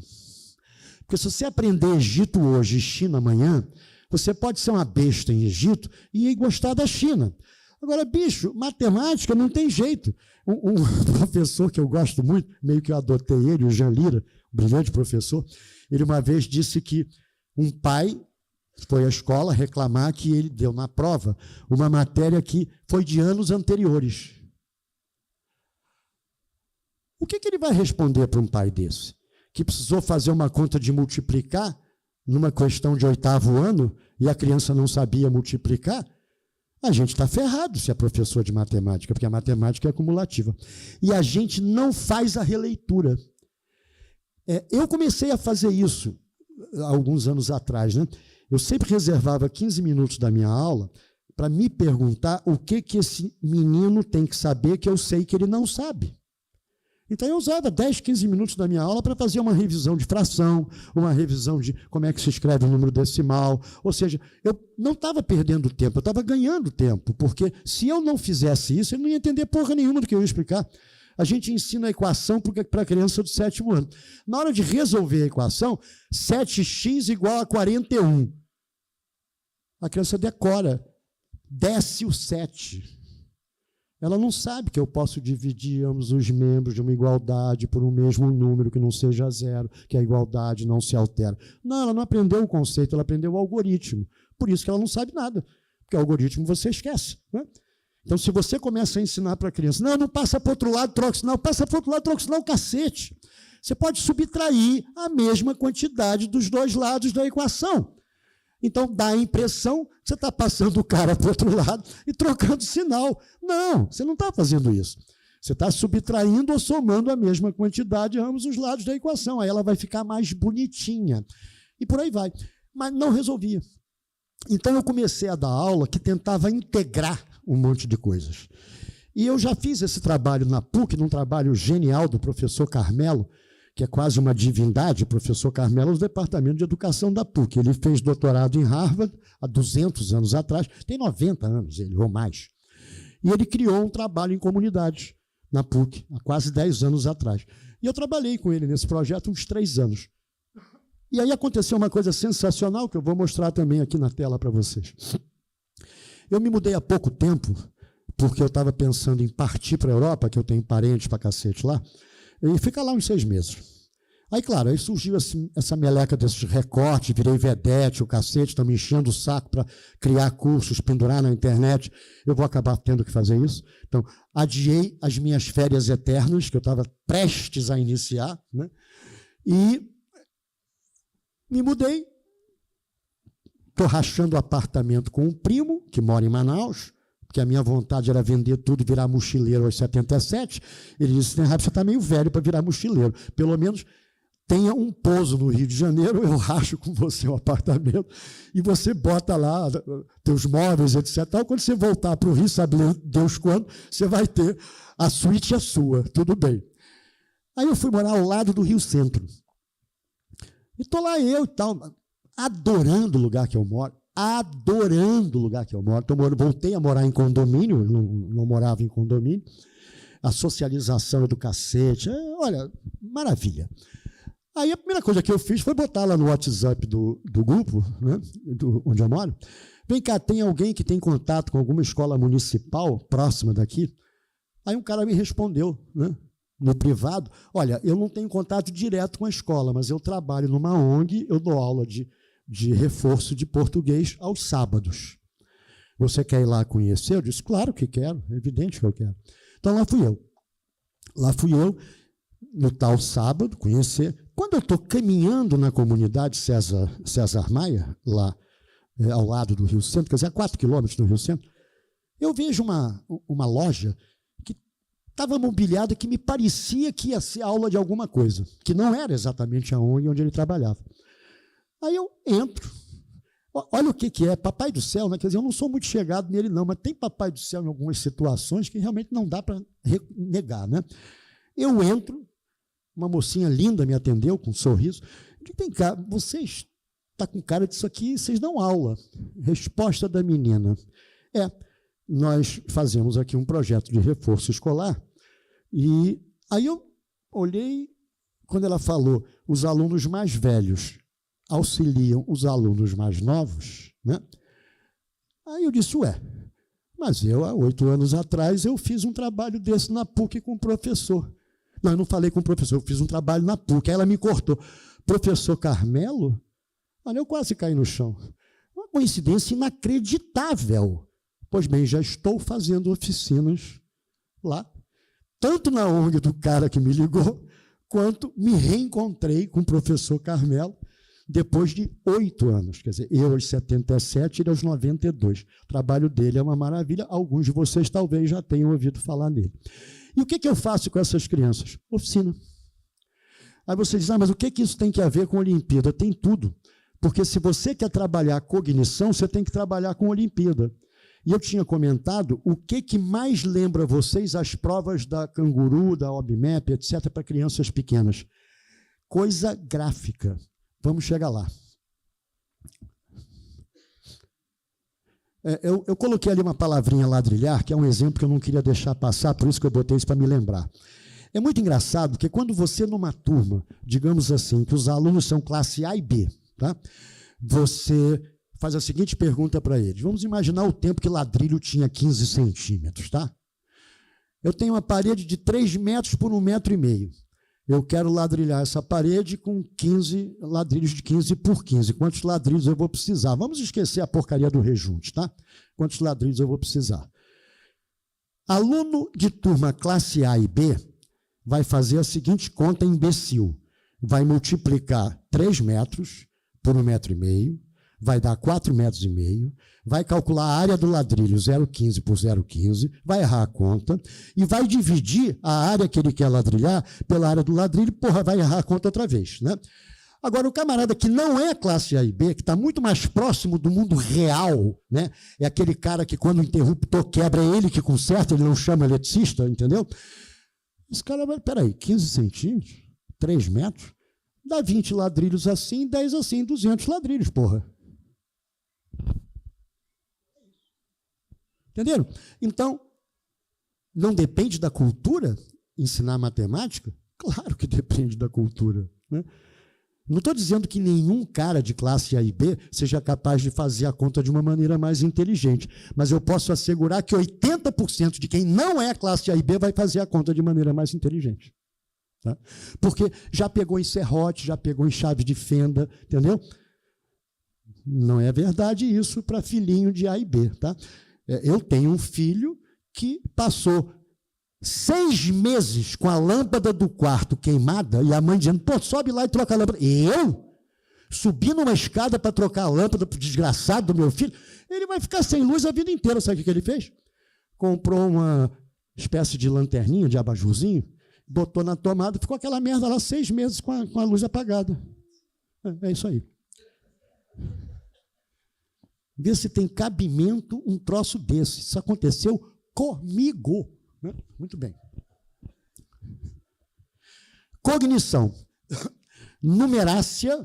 Porque se você aprender Egito hoje e China amanhã, você pode ser uma besta em Egito e gostar da China. Agora, bicho, matemática não tem jeito. Um professor que eu gosto muito, meio que eu adotei ele, o Jean Lira, um brilhante professor, ele uma vez disse que um pai foi à escola reclamar que ele deu na prova uma matéria que foi de anos anteriores. O que ele vai responder para um pai desse? Que precisou fazer uma conta de multiplicar numa questão de 8º ano e a criança não sabia multiplicar? a gente está ferrado se é professor de matemática, porque a matemática é acumulativa. E a gente não faz a releitura. Eu comecei a fazer isso há alguns anos atrás, né? Eu sempre reservava 15 minutos da minha aula para me perguntar o que esse menino tem que saber que eu sei que ele não sabe. Então, eu usava 10, 15 minutos da minha aula para fazer uma revisão de fração, uma revisão de como é que se escreve o número decimal. Ou seja, eu não estava perdendo tempo, eu estava ganhando tempo, porque se eu não fizesse isso, ele não ia entender porra nenhuma do que eu ia explicar. A gente ensina a equação para a criança do 7º ano. Na hora de resolver a equação, 7x igual a 41. A criança decora, desce o 7. Ela não sabe que eu posso dividir ambos os membros de uma igualdade por um mesmo número que não seja zero, que a igualdade não se altera. Não, ela não aprendeu o conceito, ela aprendeu o algoritmo. Por isso que ela não sabe nada, porque o algoritmo você esquece, né? Então, se você começa a ensinar para a criança, não passa para o outro lado, troca sinal, passa para o outro lado, troca sinal, cacete. Você pode subtrair a mesma quantidade dos dois lados da equação. Então, dá a impressão que você está passando o cara para o outro lado e trocando sinal. Não, você não está fazendo isso. Você está subtraindo ou somando a mesma quantidade a ambos os lados da equação. Aí ela vai ficar mais bonitinha. E por aí vai. Mas não resolvia. Então, eu comecei a dar aula que tentava integrar um monte de coisas. E eu já fiz esse trabalho na PUC, num trabalho genial do professor Carmelo, que é quase uma divindade, o professor Carmelo, do Departamento de Educação da PUC. Ele fez doutorado em Harvard há 200 anos atrás, tem 90 anos ele, ou mais. E ele criou um trabalho em comunidades na PUC, há quase 10 anos atrás. E eu trabalhei com ele nesse projeto uns 3 anos. E aí aconteceu uma coisa sensacional, que eu vou mostrar também aqui na tela para vocês. Eu me mudei há pouco tempo, porque eu estava pensando em partir para a Europa, que eu tenho parentes para cacete lá, e ficar lá uns 6 meses. Aí, claro, aí surgiu essa meleca desses recortes, virei vedete, o cacete, estão me enchendo o saco para criar cursos, pendurar na internet. Eu vou acabar tendo que fazer isso. Então, adiei as minhas férias eternas, que eu estava prestes a iniciar, né? E me mudei. Estou rachando apartamento com um primo, que mora em Manaus, porque a minha vontade era vender tudo e virar mochileiro aos 77. Ele disse, você está meio velho para virar mochileiro. Pelo menos tenha um pouso no Rio de Janeiro, eu racho com você o apartamento e você bota lá teus móveis, etc. Quando você voltar para o Rio, sabe Deus quando, você vai ter a suíte é sua, tudo bem. Aí eu fui morar ao lado do Rio Centro. E estou lá eu e tal, adorando o lugar que eu moro, adorando o lugar que eu moro. Voltei a morar em condomínio, não morava em condomínio. A socialização do cacete, olha, maravilha. Aí a primeira coisa que eu fiz foi botar lá no WhatsApp do grupo, né, onde eu moro, vem cá, tem alguém que tem contato com alguma escola municipal próxima daqui? Aí um cara me respondeu, né, no privado, olha, eu não tenho contato direto com a escola, mas eu trabalho numa ONG, eu dou aula de reforço de português aos sábados. Você quer ir lá conhecer? Eu disse, claro que quero, é evidente que eu quero. Então, lá fui eu. Lá fui eu, no tal sábado, conhecer. Quando eu estou caminhando na comunidade César Maia, lá ao lado do Rio Centro, quer dizer, a 4 quilômetros do Rio Centro, eu vejo uma loja que estava mobiliada que me parecia que ia ser aula de alguma coisa, que não era exatamente a ONG onde ele trabalhava. Aí eu entro, olha o que é, Papai do Céu, né? Quer dizer, eu não sou muito chegado nele não, mas tem Papai do Céu em algumas situações que realmente não dá para negar, né? Eu entro, uma mocinha linda me atendeu com um sorriso, eu digo, vem cá, vocês estão com cara disso aqui, vocês dão aula. Resposta da menina, nós fazemos aqui um projeto de reforço escolar, e aí eu olhei, quando ela falou, os alunos mais velhos auxiliam os alunos mais novos, né? Aí eu disse, mas eu, há 8 anos atrás, eu fiz um trabalho desse na PUC com o professor. Não, eu não falei com o professor, eu fiz um trabalho na PUC. Aí ela me cortou. Professor Carmelo? Olha, eu quase caí no chão. Uma coincidência inacreditável. Pois bem, já estou fazendo oficinas lá, tanto na ONG do cara que me ligou, quanto me reencontrei com o professor Carmelo, depois de 8 anos. Quer dizer, eu aos 77, ele aos 92. O trabalho dele é uma maravilha. Alguns de vocês talvez já tenham ouvido falar nele. E o que eu faço com essas crianças? Oficina. Aí você diz, mas o que isso tem que a ver com a Olimpíada? Tem tudo. Porque se você quer trabalhar cognição, você tem que trabalhar com a Olimpíada. E eu tinha comentado o que mais lembra vocês as provas da Canguru, da OBMEP, etc., para crianças pequenas. Coisa gráfica. Vamos chegar lá. Eu coloquei ali uma palavrinha ladrilhar, que é um exemplo que eu não queria deixar passar, por isso que eu botei isso para me lembrar. É muito engraçado, porque quando você, numa turma, digamos assim, que os alunos são classe A e B, tá? Você faz a seguinte pergunta para eles. Vamos imaginar o tempo que ladrilho tinha 15 centímetros, tá? Eu tenho uma parede de 3 metros por 1,5 metro. Eu quero ladrilhar essa parede com 15 ladrilhos de 15 por 15. Quantos ladrilhos eu vou precisar? Vamos esquecer a porcaria do rejunte, tá? Quantos ladrilhos eu vou precisar? Aluno de turma classe A e B vai fazer a seguinte conta imbecil. Vai multiplicar 3 metros por 1,5 metro, vai dar 4,5 metros, vai calcular a área do ladrilho 0,15 por 0,15, vai errar a conta e vai dividir a área que ele quer ladrilhar pela área do ladrilho, vai errar a conta outra vez, né? Agora, o camarada que não é classe A e B, que está muito mais próximo do mundo real, né? É aquele cara que quando o interruptor quebra, é ele que conserta, ele não chama eletricista, entendeu? Esse cara vai, peraí, 15 centímetros, 3 metros, dá 20 ladrilhos assim, 10 assim, 200 ladrilhos, porra. Entenderam? Então, não depende da cultura ensinar matemática? Claro que depende da cultura, né? Não estou dizendo que nenhum cara de classe A e B seja capaz de fazer a conta de uma maneira mais inteligente, mas eu posso assegurar que 80% de quem não é classe A e B vai fazer a conta de maneira mais inteligente. Tá? Porque já pegou em serrote, já pegou em chave de fenda, entendeu? Não é verdade isso para filhinho de A e B. Tá? Eu tenho um filho que passou 6 meses com a lâmpada do quarto queimada e a mãe dizendo, pô, sobe lá e troca a lâmpada. Eu? Subi numa escada para trocar a lâmpada para o desgraçado do meu filho? Ele vai ficar sem luz a vida inteira. Sabe o que ele fez? Comprou uma espécie de lanterninha, de abajurzinho, botou na tomada, ficou aquela merda lá 6 meses com a luz apagada. É isso aí. Vê se tem cabimento um troço desse. Isso aconteceu comigo. Muito bem. Cognição. Numerácia,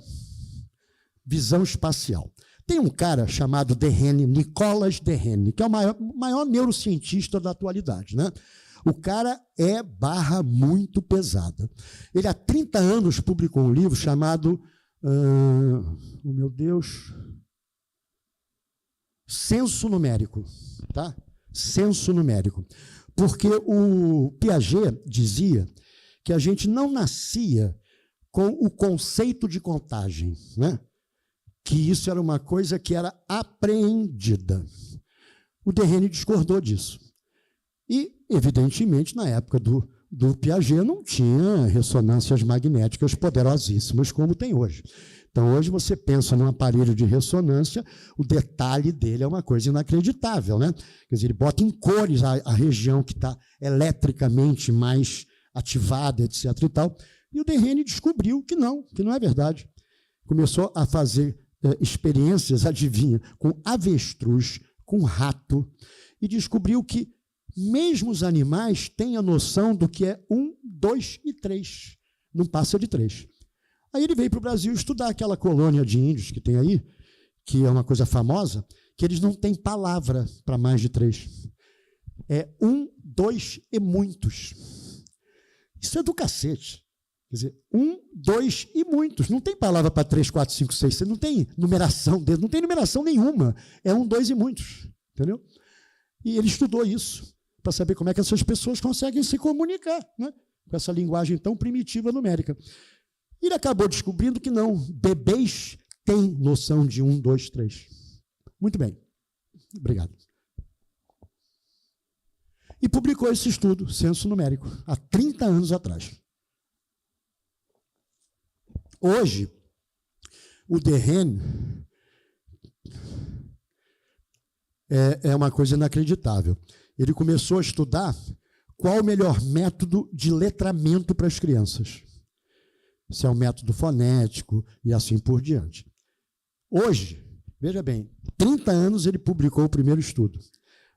visão espacial. Tem um cara chamado Dehaene, Nicholas Dehaene, que é o maior neurocientista da atualidade, né? O cara é barra muito pesada. Ele há 30 anos publicou um livro chamado, oh meu Deus, Senso Numérico, tá? Senso Numérico. Porque o Piaget dizia que a gente não nascia com o conceito de contagem, né? Que isso era uma coisa que era apreendida. O Dehaene discordou disso. E, evidentemente, na época do Piaget não tinha ressonâncias magnéticas poderosíssimas como tem hoje. Então, hoje você pensa num aparelho de ressonância, o detalhe dele é uma coisa inacreditável, né? Quer dizer, ele bota em cores a região que está eletricamente mais ativada, etc. e tal. E o Dehaene descobriu que não é verdade. Começou a fazer experiências, adivinha, com avestruz, com rato, e descobriu que mesmo os animais têm a noção do que é 1, 2 e 3. Não passa de 3. Aí ele veio para o Brasil estudar aquela colônia de índios que tem aí, que é uma coisa famosa, que eles não têm palavra para mais de 3. É 1, 2 e muitos. Isso é do cacete. Quer dizer, 1, 2 e muitos. Não tem palavra para 3, 4, 5, 6. Você não tem numeração dele, não tem numeração nenhuma. É 1, 2 e muitos. Entendeu? E ele estudou isso para saber como é que essas pessoas conseguem se comunicar, né? Com essa linguagem tão primitiva numérica. E ele acabou descobrindo que não, bebês têm noção de 1, 2, 3. Muito bem. Obrigado. E publicou esse estudo, Senso Numérico, há 30 anos atrás. Hoje, O Derrien é uma coisa inacreditável. Ele começou a estudar qual o melhor método de letramento para as crianças. Se é um método fonético e assim por diante. Hoje, veja bem, 30 anos ele publicou o primeiro estudo.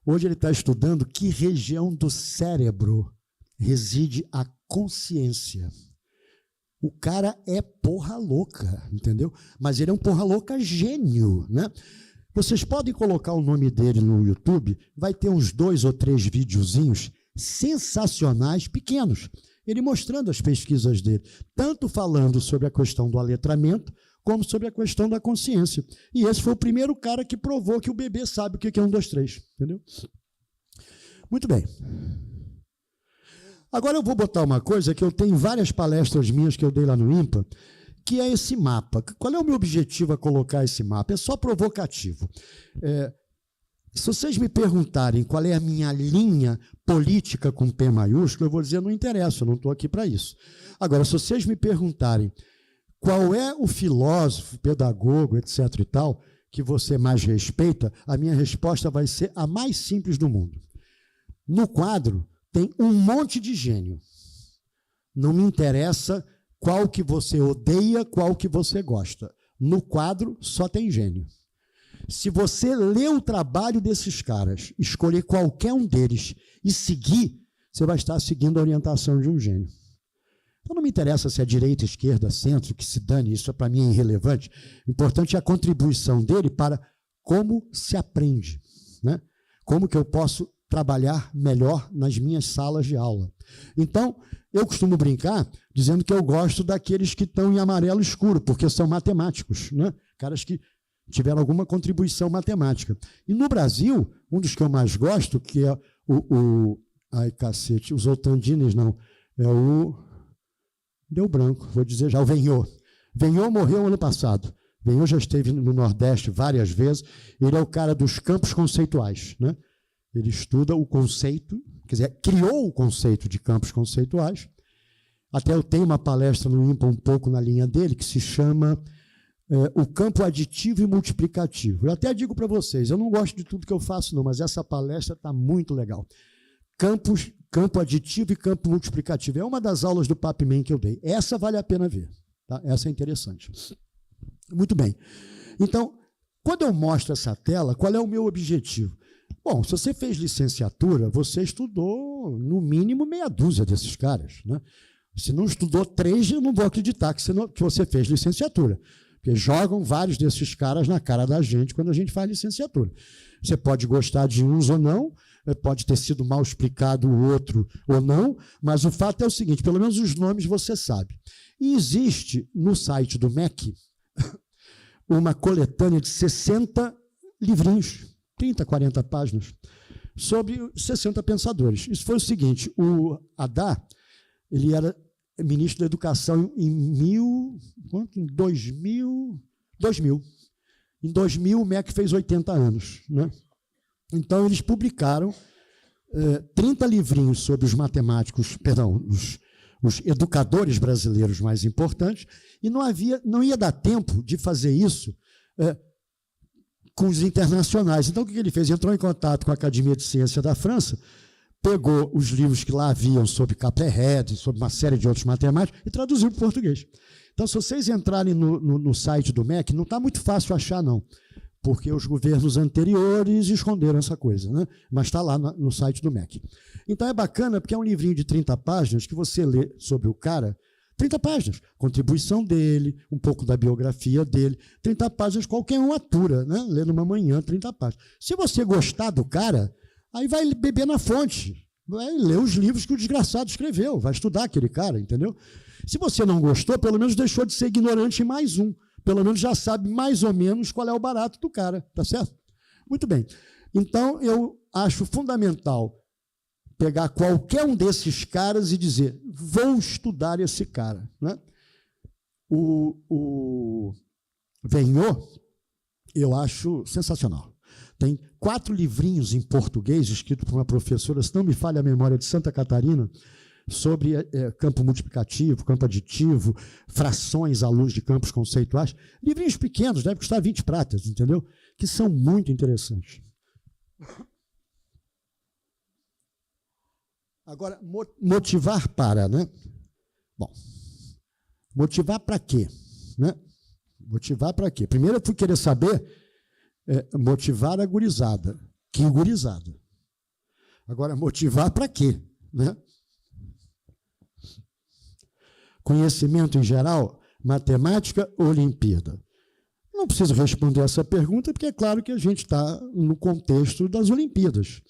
Hoje ele está estudando que região do cérebro reside a consciência. O cara é porra louca, entendeu? Mas ele é um porra louca gênio, né? Vocês podem colocar o nome dele no YouTube, vai ter uns 2 ou 3 videozinhos sensacionais, pequenos, ele mostrando as pesquisas dele, tanto falando sobre a questão do aletramento, como sobre a questão da consciência. E esse foi o primeiro cara que provou que o bebê sabe o que é 1, 2, 3, entendeu? Muito bem. Agora eu vou botar uma coisa que eu tenho várias palestras minhas que eu dei lá no IMPA, que é esse mapa. Qual é o meu objetivo a colocar esse mapa? É só provocativo. Se vocês me perguntarem qual é a minha linha política com P maiúsculo, eu vou dizer, não interessa, eu não estou aqui para isso. Agora, se vocês me perguntarem qual é o filósofo, pedagogo, etc. e tal, que você mais respeita, a minha resposta vai ser a mais simples do mundo. No quadro tem um monte de gênio. Não me interessa qual que você odeia, qual que você gosta. No quadro só tem gênio. Se você ler o trabalho desses caras, escolher qualquer um deles e seguir, você vai estar seguindo a orientação de um gênio. Então não me interessa se é direita, esquerda, centro, que se dane, isso para mim é irrelevante. O importante é a contribuição dele para como se aprende, né? Como que eu posso trabalhar melhor nas minhas salas de aula. Então, eu costumo brincar dizendo que eu gosto daqueles que estão em amarelo escuro, porque são matemáticos, né? Caras que tiveram alguma contribuição matemática. E no Brasil, um dos que eu mais gosto, que é ai, cacete, os Otandines não, é o... Deu branco, vou dizer já, o Venhot. Venhot morreu ano passado. Venhot já esteve no Nordeste várias vezes. Ele é o cara dos campos conceituais, né? Ele estuda o conceito, quer dizer, criou o conceito de campos conceituais. Até eu tenho uma palestra no IMPA um pouco na linha dele, que se chama o campo aditivo e multiplicativo. Eu até digo para vocês, eu não gosto de tudo que eu faço, não, mas essa palestra está muito legal. Campo aditivo e campo multiplicativo. É uma das aulas do Papman que eu dei. Essa vale a pena ver. Tá? Essa é interessante. Muito bem. Então, quando eu mostro essa tela, qual é o meu objetivo? Bom, se você fez licenciatura, você estudou, no mínimo, meia dúzia desses caras, né? Se não estudou 3, eu não vou acreditar que você fez licenciatura. Porque jogam vários desses caras na cara da gente quando a gente faz licenciatura. Você pode gostar de uns ou não, pode ter sido mal explicado o outro ou não, mas o fato é o seguinte, pelo menos os nomes você sabe. E existe no site do MEC uma coletânea de 60 livrinhos, 30, 40 páginas, sobre 60 pensadores. Isso foi o seguinte, o Haddad, ele era ministro da Educação em 2000. Em 2000, o MEC fez 80 anos, né? Então, eles publicaram 30 livrinhos sobre os matemáticos, perdão, os educadores brasileiros mais importantes, e não ia dar tempo de fazer isso com os internacionais. Então, o que ele fez? Entrou em contato com a Academia de Ciência da França, pegou os livros que lá haviam sobre Caplerhead, sobre uma série de outros matemáticos, e traduziu para o português. Então, se vocês entrarem no site do MEC, não está muito fácil achar, não, porque os governos anteriores esconderam essa coisa, né? Mas está lá no site do MEC. Então, é bacana, porque é um livrinho de 30 páginas que você lê sobre o cara, 30 páginas, contribuição dele, um pouco da biografia dele, 30 páginas, qualquer um atura, né? Lê numa manhã, 30 páginas. Se você gostar do cara, aí vai beber na fonte, vai ler os livros que o desgraçado escreveu, vai estudar aquele cara, entendeu? Se você não gostou, pelo menos deixou de ser ignorante em mais um. Pelo menos já sabe mais ou menos qual é o barato do cara, tá certo? Muito bem. Então, eu acho fundamental pegar qualquer um desses caras e dizer, vou estudar esse cara, né? O Venhot, eu acho sensacional. Tem 4 livrinhos em português, escritos por uma professora, se não me falha a memória, de Santa Catarina, sobre campo multiplicativo, campo aditivo, frações à luz de campos conceituais. Livrinhos pequenos, deve custar 20 pratas, entendeu? Que são muito interessantes. Agora, motivar para, né? Bom, motivar para quê? Né? Motivar para quê? Primeiro eu fui querer saber motivar a gurizada. Que gurizada? Agora, motivar para quê? Né? Conhecimento em geral, matemática, Olimpíada. Não preciso responder essa pergunta, porque é claro que a gente está no contexto das Olimpíadas.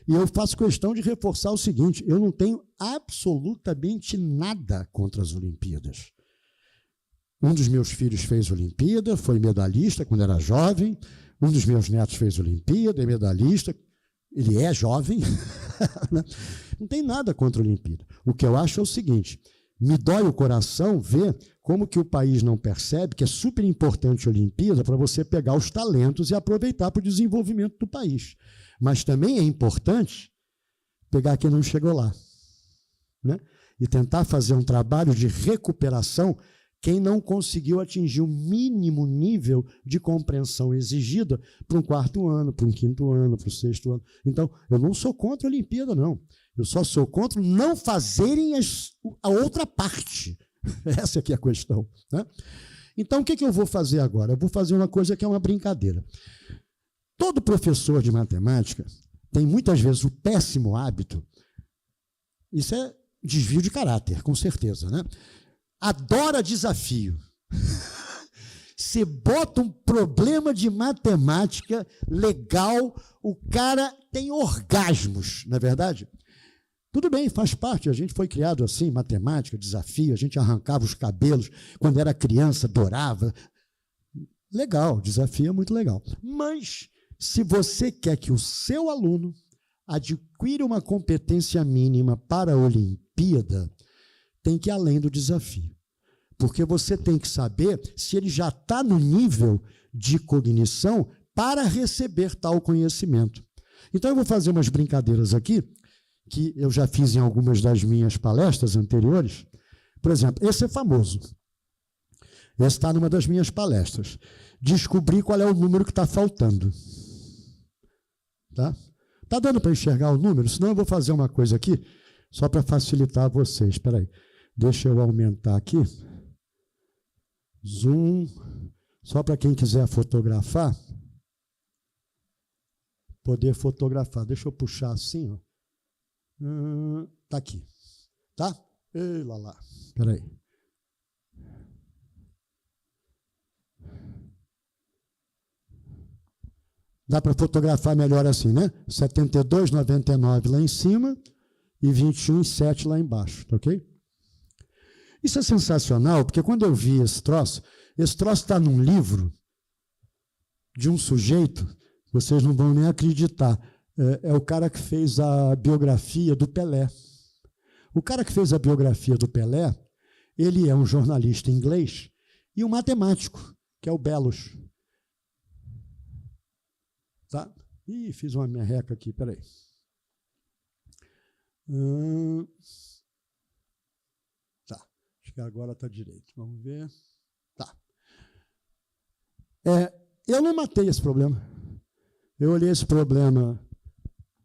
E eu faço questão de reforçar o seguinte: eu não tenho absolutamente nada contra as Olimpíadas. Um dos meus filhos fez Olimpíada, foi medalhista quando era jovem. Um dos meus netos fez Olimpíada, é medalhista. Ele é jovem. Não tem nada contra a Olimpíada. O que eu acho é o seguinte: me dói o coração ver como que o país não percebe que é super importante a Olimpíada para você pegar os talentos e aproveitar para o desenvolvimento do país. Mas também é importante pegar quem não chegou lá, né? E tentar fazer um trabalho de recuperação quem não conseguiu atingir o mínimo nível de compreensão exigida para um 4º ano, para um 5º ano, para o 6º ano. Então, eu não sou contra a Olimpíada, não. Eu só sou contra não fazerem a outra parte. Essa aqui é a questão, né? Então, o que eu vou fazer agora? Eu vou fazer uma coisa que é uma brincadeira. Todo professor de matemática tem muitas vezes o péssimo hábito, isso é desvio de caráter, com certeza, né? Adora desafio. Você bota um problema de matemática legal, o cara tem orgasmos, não é verdade? Tudo bem, faz parte, a gente foi criado assim, matemática, desafio, a gente arrancava os cabelos, quando era criança, adorava. Legal, desafio é muito legal. Mas, se você quer que o seu aluno adquira uma competência mínima para a Olimpíada, tem que ir além do desafio. Porque você tem que saber se ele já está no nível de cognição para receber tal conhecimento. Então, eu vou fazer umas brincadeiras aqui, que eu já fiz em algumas das minhas palestras anteriores. Por exemplo, esse é famoso. Esse está numa das minhas palestras. Descobrir qual é o número que está faltando. Tá? Tá dando para enxergar o número? Senão eu vou fazer uma coisa aqui, só para facilitar vocês. Espera aí. Deixa eu aumentar aqui. Zoom. Só para quem quiser fotografar. Poder fotografar. Deixa eu puxar assim, ó. Tá aqui, tá? Ei, lá. Espera aí. Dá para fotografar melhor assim, né? 72,99 lá em cima e 21,7 lá embaixo, tá ok? Isso é sensacional, porque quando eu vi esse troço está num livro de um sujeito, vocês não vão nem acreditar. É o cara que fez a biografia do Pelé. O cara que fez a biografia do Pelé, ele é um jornalista inglês e um matemático, que é o Bellos. Tá? Ih, fiz uma merreca aqui, peraí. Tá, acho que agora está direito. Vamos ver. Tá. Eu não matei esse problema. Eu olhei esse problema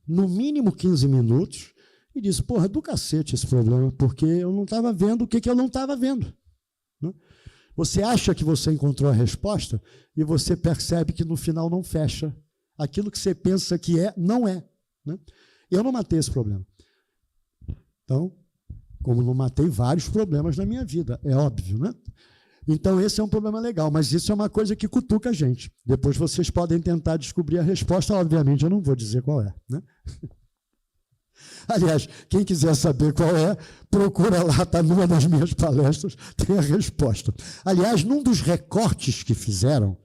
no mínimo 15 minutos, e disse, porra, do cacete esse problema, porque eu não estava vendo o que eu não estava vendo. Né? Você acha que você encontrou a resposta e você percebe que no final não fecha. Aquilo que você pensa que é, não é. Né? Eu não matei esse problema. Então, como não matei vários problemas na minha vida, é óbvio, né? Então, esse é um problema legal, mas isso é uma coisa que cutuca a gente. Depois vocês podem tentar descobrir a resposta, obviamente eu não vou dizer qual é. Né? Aliás, quem quiser saber qual é, procura lá, está numa das minhas palestras, tem a resposta. Aliás, num dos recortes que fizeram,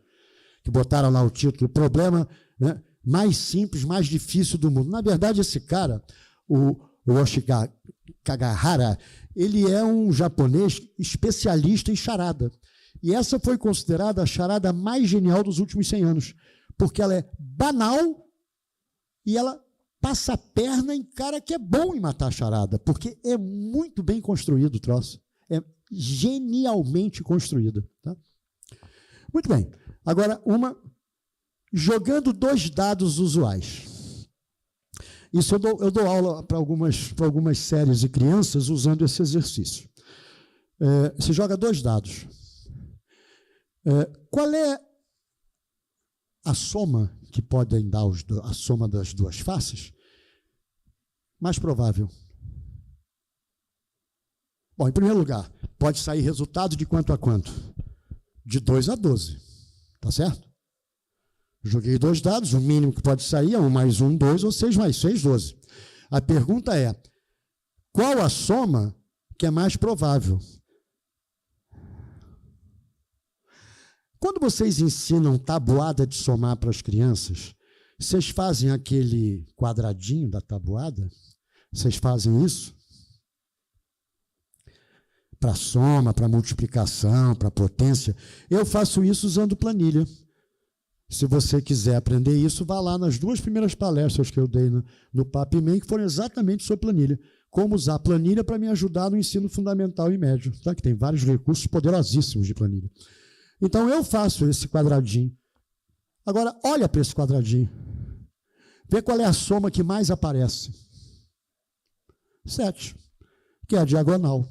que botaram lá o título, problema, né, mais simples, mais difícil do mundo. Na verdade, esse cara, o Yoshika Kagahara, ele é um japonês especialista em charada. E essa foi considerada a charada mais genial dos últimos 100 anos, porque ela é banal e ela passa a perna em cara que é bom em matar charada, porque é muito bem construído o troço. É genialmente construído. Tá? Muito bem. Agora, jogando 2 dados usuais. Isso eu dou aula para algumas séries de crianças usando esse exercício. Você joga 2 dados. Qual é a soma que podem dar a soma das 2 faces? Mais provável. Bom, em primeiro lugar, pode sair resultado de quanto a quanto? De 2 a 12. Tá certo? Joguei 2 dados, o mínimo que pode sair é 1 mais 1, 2, ou 6 mais 6, 12. A pergunta é, qual a soma que é mais provável? Quando vocês ensinam tabuada de somar para as crianças, vocês fazem aquele quadradinho da tabuada? Vocês fazem isso? Para soma, para multiplicação, para potência. Eu faço isso usando planilha. Se você quiser aprender isso, vá lá nas 2 primeiras palestras que eu dei no PAPMEN, que foram exatamente sobre planilha. Como usar planilha para me ajudar no ensino fundamental e médio. Tá? Que tem vários recursos poderosíssimos de planilha. Então, eu faço esse quadradinho. Agora, olha para esse quadradinho. Vê qual é a soma que mais aparece. 7, que é a diagonal.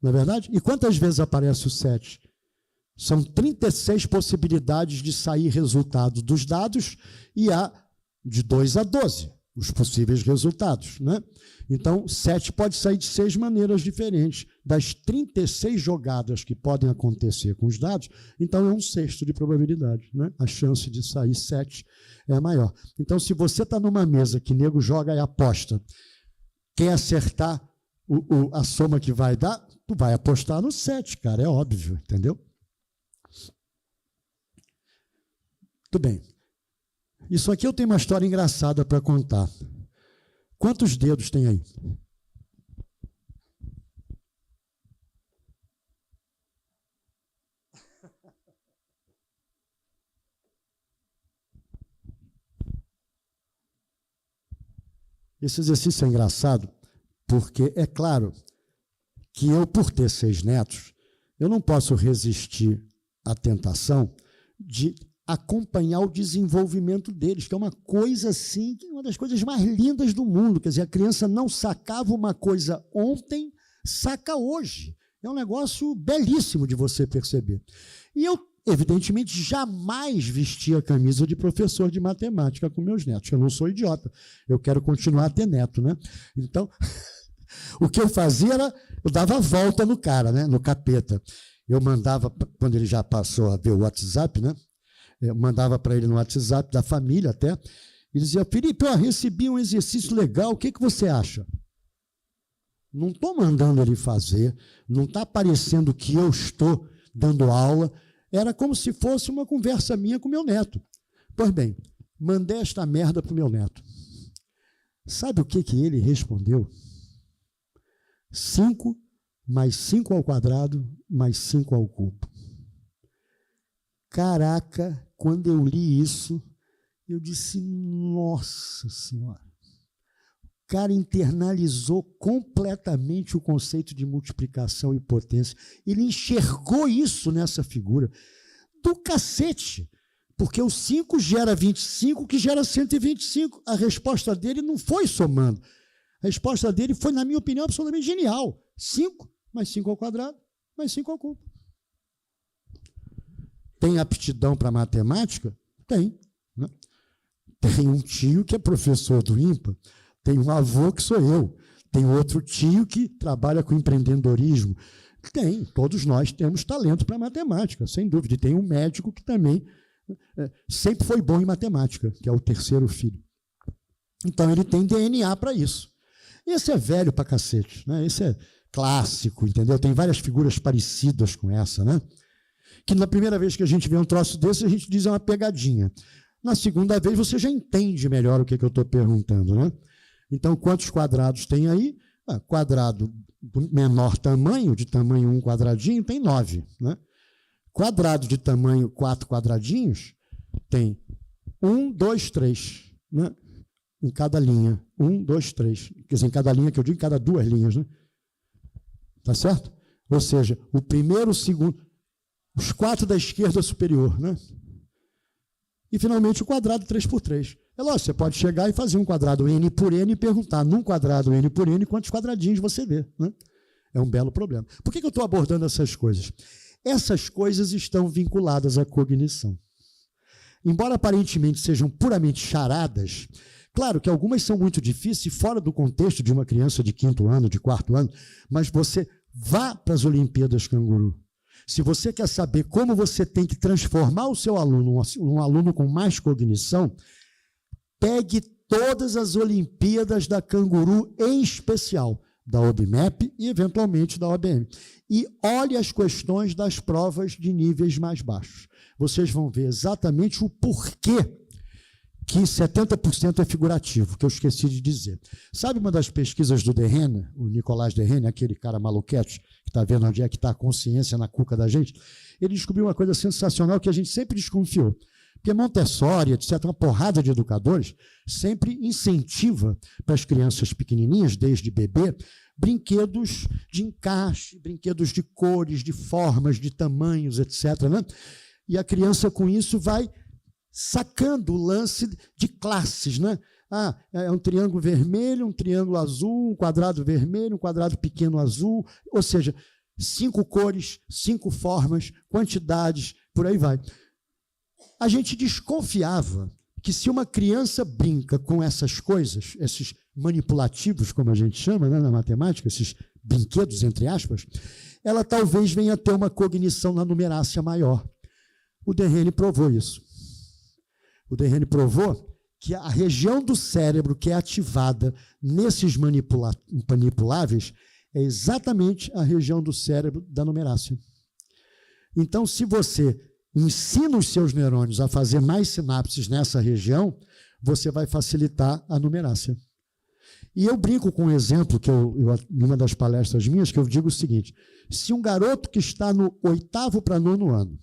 Não é verdade? E quantas vezes aparece o 7? São 36 possibilidades de sair resultado dos dados e há de 2 a 12 os possíveis resultados. Né? Então, 7 pode sair de 6 maneiras diferentes. Das 36 jogadas que podem acontecer com os dados, então é 1/6 de probabilidade. Né? A chance de sair 7 é maior. Então, se você está numa mesa que nego joga e aposta, quer acertar a soma que vai dar, tu vai apostar no 7, cara, é óbvio, entendeu? Muito bem. Isso aqui eu tenho uma história engraçada para contar. Quantos dedos tem aí? Esse exercício é engraçado porque, é claro, que eu, por ter 6 netos, eu não posso resistir à tentação de acompanhar o desenvolvimento deles, que é uma coisa assim, uma das coisas mais lindas do mundo. Quer dizer, a criança não sacava uma coisa ontem, saca hoje. É um negócio belíssimo de você perceber. E eu, evidentemente, jamais vesti a camisa de professor de matemática com meus netos. Eu não sou idiota. Eu quero continuar a ter neto, né? Então, o que eu fazia era, eu dava a volta no cara, né? No capeta. Eu mandava, quando ele já passou a ver o WhatsApp, né? Eu mandava para ele no WhatsApp da família até, e dizia, Felipe, eu recebi um exercício legal, o que você acha? Não estou mandando ele fazer, não está parecendo que eu estou dando aula, era como se fosse uma conversa minha com meu neto. Pois bem, mandei esta merda para o meu neto. Sabe o que ele respondeu? 5 mais 5 ao quadrado mais 5 ao cubo. Caraca, quando eu li isso, eu disse, nossa senhora. O cara internalizou completamente o conceito de multiplicação e potência. Ele enxergou isso nessa figura. Do cacete. Porque o 5 gera 25, que gera 125. A resposta dele não foi somando. A resposta dele foi, na minha opinião, absolutamente genial. 5 mais 5 ao quadrado mais 5 ao cubo. Tem aptidão para matemática? Tem. Né? Tem um tio que é professor do IMPA, tem um avô que sou eu, tem outro tio que trabalha com empreendedorismo. Tem, todos nós temos talento para matemática, sem dúvida. E tem um médico que também sempre foi bom em matemática, que é o 3º filho. Então, ele tem DNA para isso. Esse é velho para cacete, né? Esse é clássico, entendeu? Tem várias figuras parecidas com essa, né? Que na primeira vez que a gente vê um troço desse, a gente diz é uma pegadinha. Na segunda vez, você já entende melhor o que eu estou perguntando, né? Então, quantos quadrados tem aí? Quadrado do menor tamanho, de tamanho 1 quadradinho, tem 9. Né? Quadrado de tamanho 4 quadradinhos, tem 1, 2, 3. Né? em cada linha. 1, 2, 3. Quer dizer, em cada linha, que eu digo, em cada 2 linhas, né? Tá certo? Ou seja, o primeiro, o segundo, os 4 da esquerda superior, né? E, finalmente, o quadrado 3 por 3. É lógico, você pode chegar e fazer um quadrado n por n e perguntar, num quadrado n por n, quantos quadradinhos você vê, né? É um belo problema. Por que eu estou abordando essas coisas? Essas coisas estão vinculadas à cognição. Embora aparentemente sejam puramente charadas, claro que algumas são muito difíceis fora do contexto de uma criança de 5º ano, de 4º ano, mas você vá para as Olimpíadas Canguru. Se você quer saber como você tem que transformar o seu aluno, um aluno com mais cognição, pegue todas as Olimpíadas da Canguru, em especial da OBMEP e, eventualmente, da OBM. E olhe as questões das provas de níveis mais baixos. Vocês vão ver exatamente o porquê que 70% é figurativo, que eu esqueci de dizer. Sabe uma das pesquisas do Dehaene, o Nicolas Dehaene, aquele cara maluquete, que está vendo onde é que está a consciência na cuca da gente? Ele descobriu uma coisa sensacional que a gente sempre desconfiou. Porque Montessori, etc., uma porrada de educadores, sempre incentiva para as crianças pequenininhas, desde bebê, brinquedos de encaixe, brinquedos de cores, de formas, de tamanhos, etc., né? E a criança, com isso, vai sacando o lance de classes, né? Ah, é um triângulo vermelho, um triângulo azul, um quadrado vermelho, um quadrado pequeno azul, ou seja, 5 cores, 5 formas, quantidades, por aí vai. A gente desconfiava que se uma criança brinca com essas coisas, esses manipulativos, como a gente chama, né, na matemática, esses brinquedos, entre aspas, ela talvez venha a ter uma cognição na numerácia maior. O Dehaene provou isso. O Dehaene provou que a região do cérebro que é ativada nesses manipuláveis é exatamente a região do cérebro da numerácia. Então, se você ensina os seus neurônios a fazer mais sinapses nessa região, você vai facilitar a numerácia. E eu brinco com um exemplo, que numa das palestras minhas, que eu digo o seguinte: se um garoto que está no 8º para 9º ano,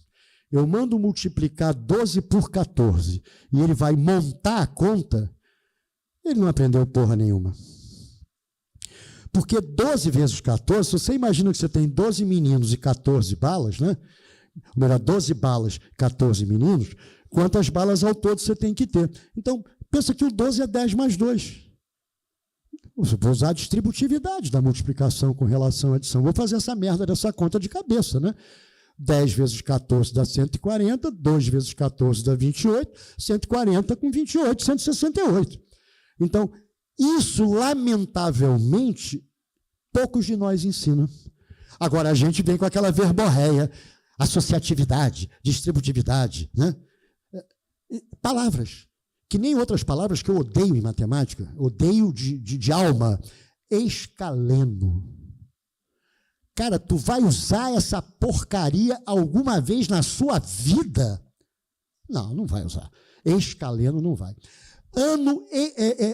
eu mando multiplicar 12 por 14 e ele vai montar a conta, ele não aprendeu porra nenhuma. Porque 12 vezes 14, se você imagina que você tem 12 meninos e 14 balas, né? Ou melhor, 12 balas, 14 meninos, quantas balas ao todo você tem que ter? Então, pensa que o 12 é 10 mais 2. Eu vou usar a distributividade da multiplicação com relação à adição. Vou fazer essa merda dessa conta de cabeça, né? 10 vezes 14 dá 140, 2 vezes 14 dá 28, 140 com 28, 168. Então, isso, lamentavelmente, poucos de nós ensinam. Agora, a gente vem com aquela verborreia, associatividade, distributividade, né? Palavras, que nem outras palavras que eu odeio em matemática, odeio de alma, escaleno. Cara, tu vai usar essa porcaria alguma vez na sua vida? Não, não vai usar. Escaleno não vai.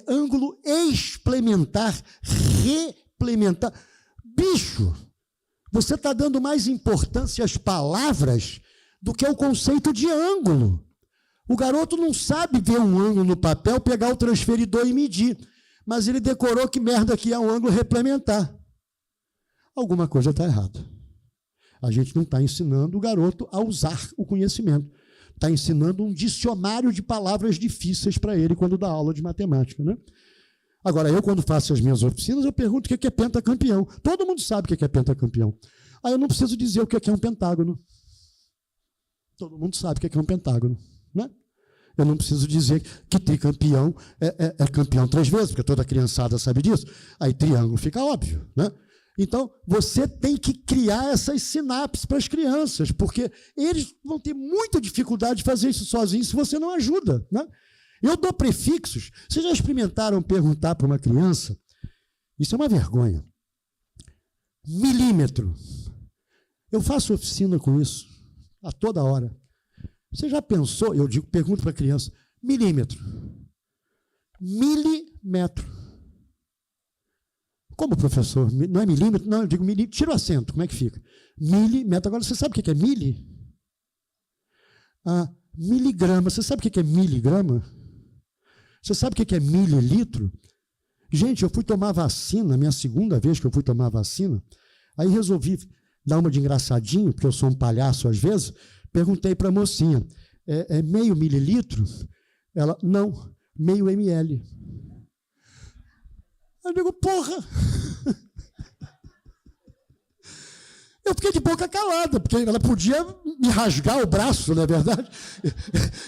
Ângulo explementar, replementar. Bicho, você está dando mais importância às palavras do que ao conceito de ângulo. O garoto não sabe ver um ângulo no papel, pegar o transferidor e medir, mas ele decorou que merda que é um ângulo replementar. Alguma coisa está errada. A gente não está ensinando o garoto a usar o conhecimento. Está ensinando um dicionário de palavras difíceis para ele quando dá aula de matemática, né? Agora, eu, quando faço as minhas oficinas, eu pergunto o que é pentacampeão. Todo mundo sabe o que é pentacampeão. Aí eu não preciso dizer o que é um pentágono. Todo mundo sabe o que é um pentágono, né? Eu não preciso dizer que tricampeão é campeão 3 vezes, porque toda criançada sabe disso. Aí triângulo fica óbvio, né? Então, você tem que criar essas sinapses para as crianças, porque eles vão ter muita dificuldade de fazer isso sozinhos se você não ajuda, né? Eu dou prefixos. Vocês já experimentaram perguntar para uma criança? Isso é uma vergonha. Milímetro. Eu faço oficina com isso a toda hora. Você já pensou? Eu digo, pergunto para a criança: milímetro. Milímetro. Como, professor? Não é milímetro? Não, eu digo milímetro. Tira o acento, como é que fica? Milímetro. Agora, você sabe o que é mili? Miligrama. Você sabe o que é miligrama? Você sabe o que é mililitro? Gente, eu fui tomar vacina, minha segunda vez que eu fui tomar vacina, aí resolvi dar uma de engraçadinho, porque eu sou um palhaço às vezes, perguntei para a mocinha, é meio mililitro? Ela, não, meio ml. Eu digo, porra! Eu fiquei de boca calada, porque ela podia me rasgar o braço, não é verdade?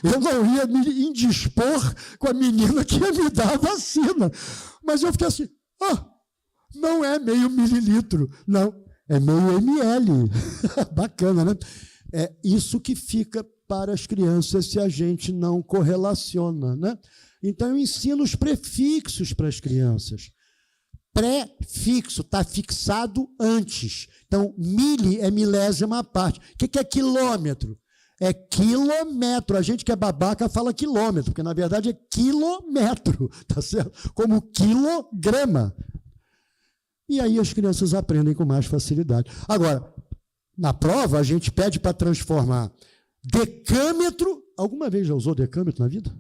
Eu não ia me indispor com a menina que ia me dar a vacina. Mas eu fiquei assim, não é meio mililitro, não, é meio ml. Bacana, né? É isso que fica para as crianças se a gente não correlaciona, né? Então, eu ensino os prefixos para as crianças. Prefixo, está fixado antes. Então, mili é milésima parte. O que é quilômetro? É quilômetro. A gente que é babaca fala quilômetro, porque na verdade é quilômetro, tá certo? Como quilograma. E aí as crianças aprendem com mais facilidade. Agora, na prova, a gente pede para transformar decâmetro. Alguma vez já usou decâmetro na vida?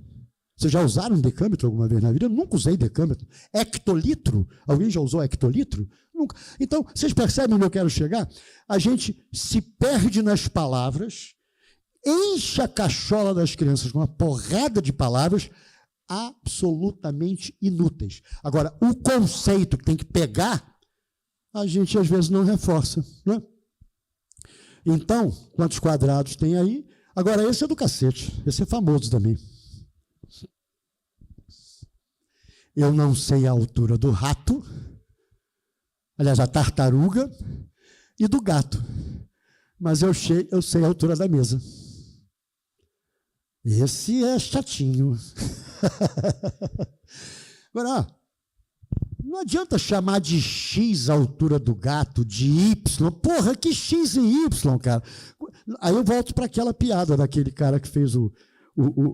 Vocês já usaram decâmetro alguma vez na vida? Eu nunca usei decâmetro. Hectolitro? Alguém já usou hectolitro? Nunca. Então, vocês percebem onde eu quero chegar? A gente se perde nas palavras, enche a cachola das crianças com uma porrada de palavras absolutamente inúteis. Agora, o conceito que tem que pegar, a gente às vezes não reforça, né? Então, quantos quadrados tem aí? Agora, esse é do cacete. Esse é famoso também. Eu não sei a altura do rato, aliás, a tartaruga, e do gato, mas eu sei a altura da mesa. Esse é chatinho. Agora, não adianta chamar de X a altura do gato, de Y. Porra, que X e Y, cara? Aí eu volto para aquela piada daquele cara que fez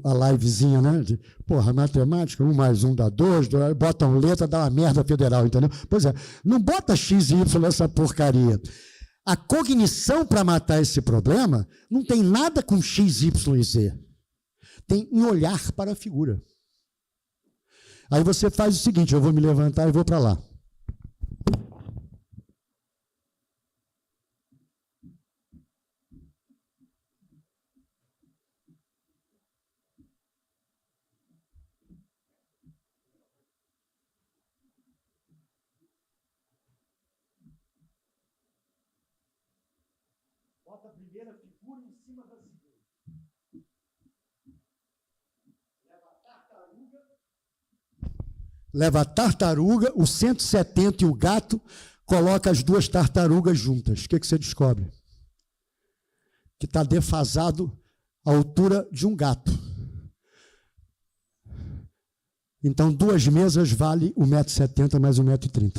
a livezinha, né? De, porra, matemática, 1 mais 1 dá 2, botam letra, dá uma merda federal, entendeu? Pois é, não bota X e Y nessa porcaria. A cognição para matar esse problema não tem nada com X, Y e Z. Tem em olhar para a figura. Aí você faz o seguinte, eu vou me levantar e vou para lá. Bota a primeira figura em cima da segunda. Leva a tartaruga, o 170 e o gato, coloca as duas tartarugas juntas. O que você descobre? Que está defasado a altura de um gato. Então, 2 mesas vale 1,70 m mais 1,30 m.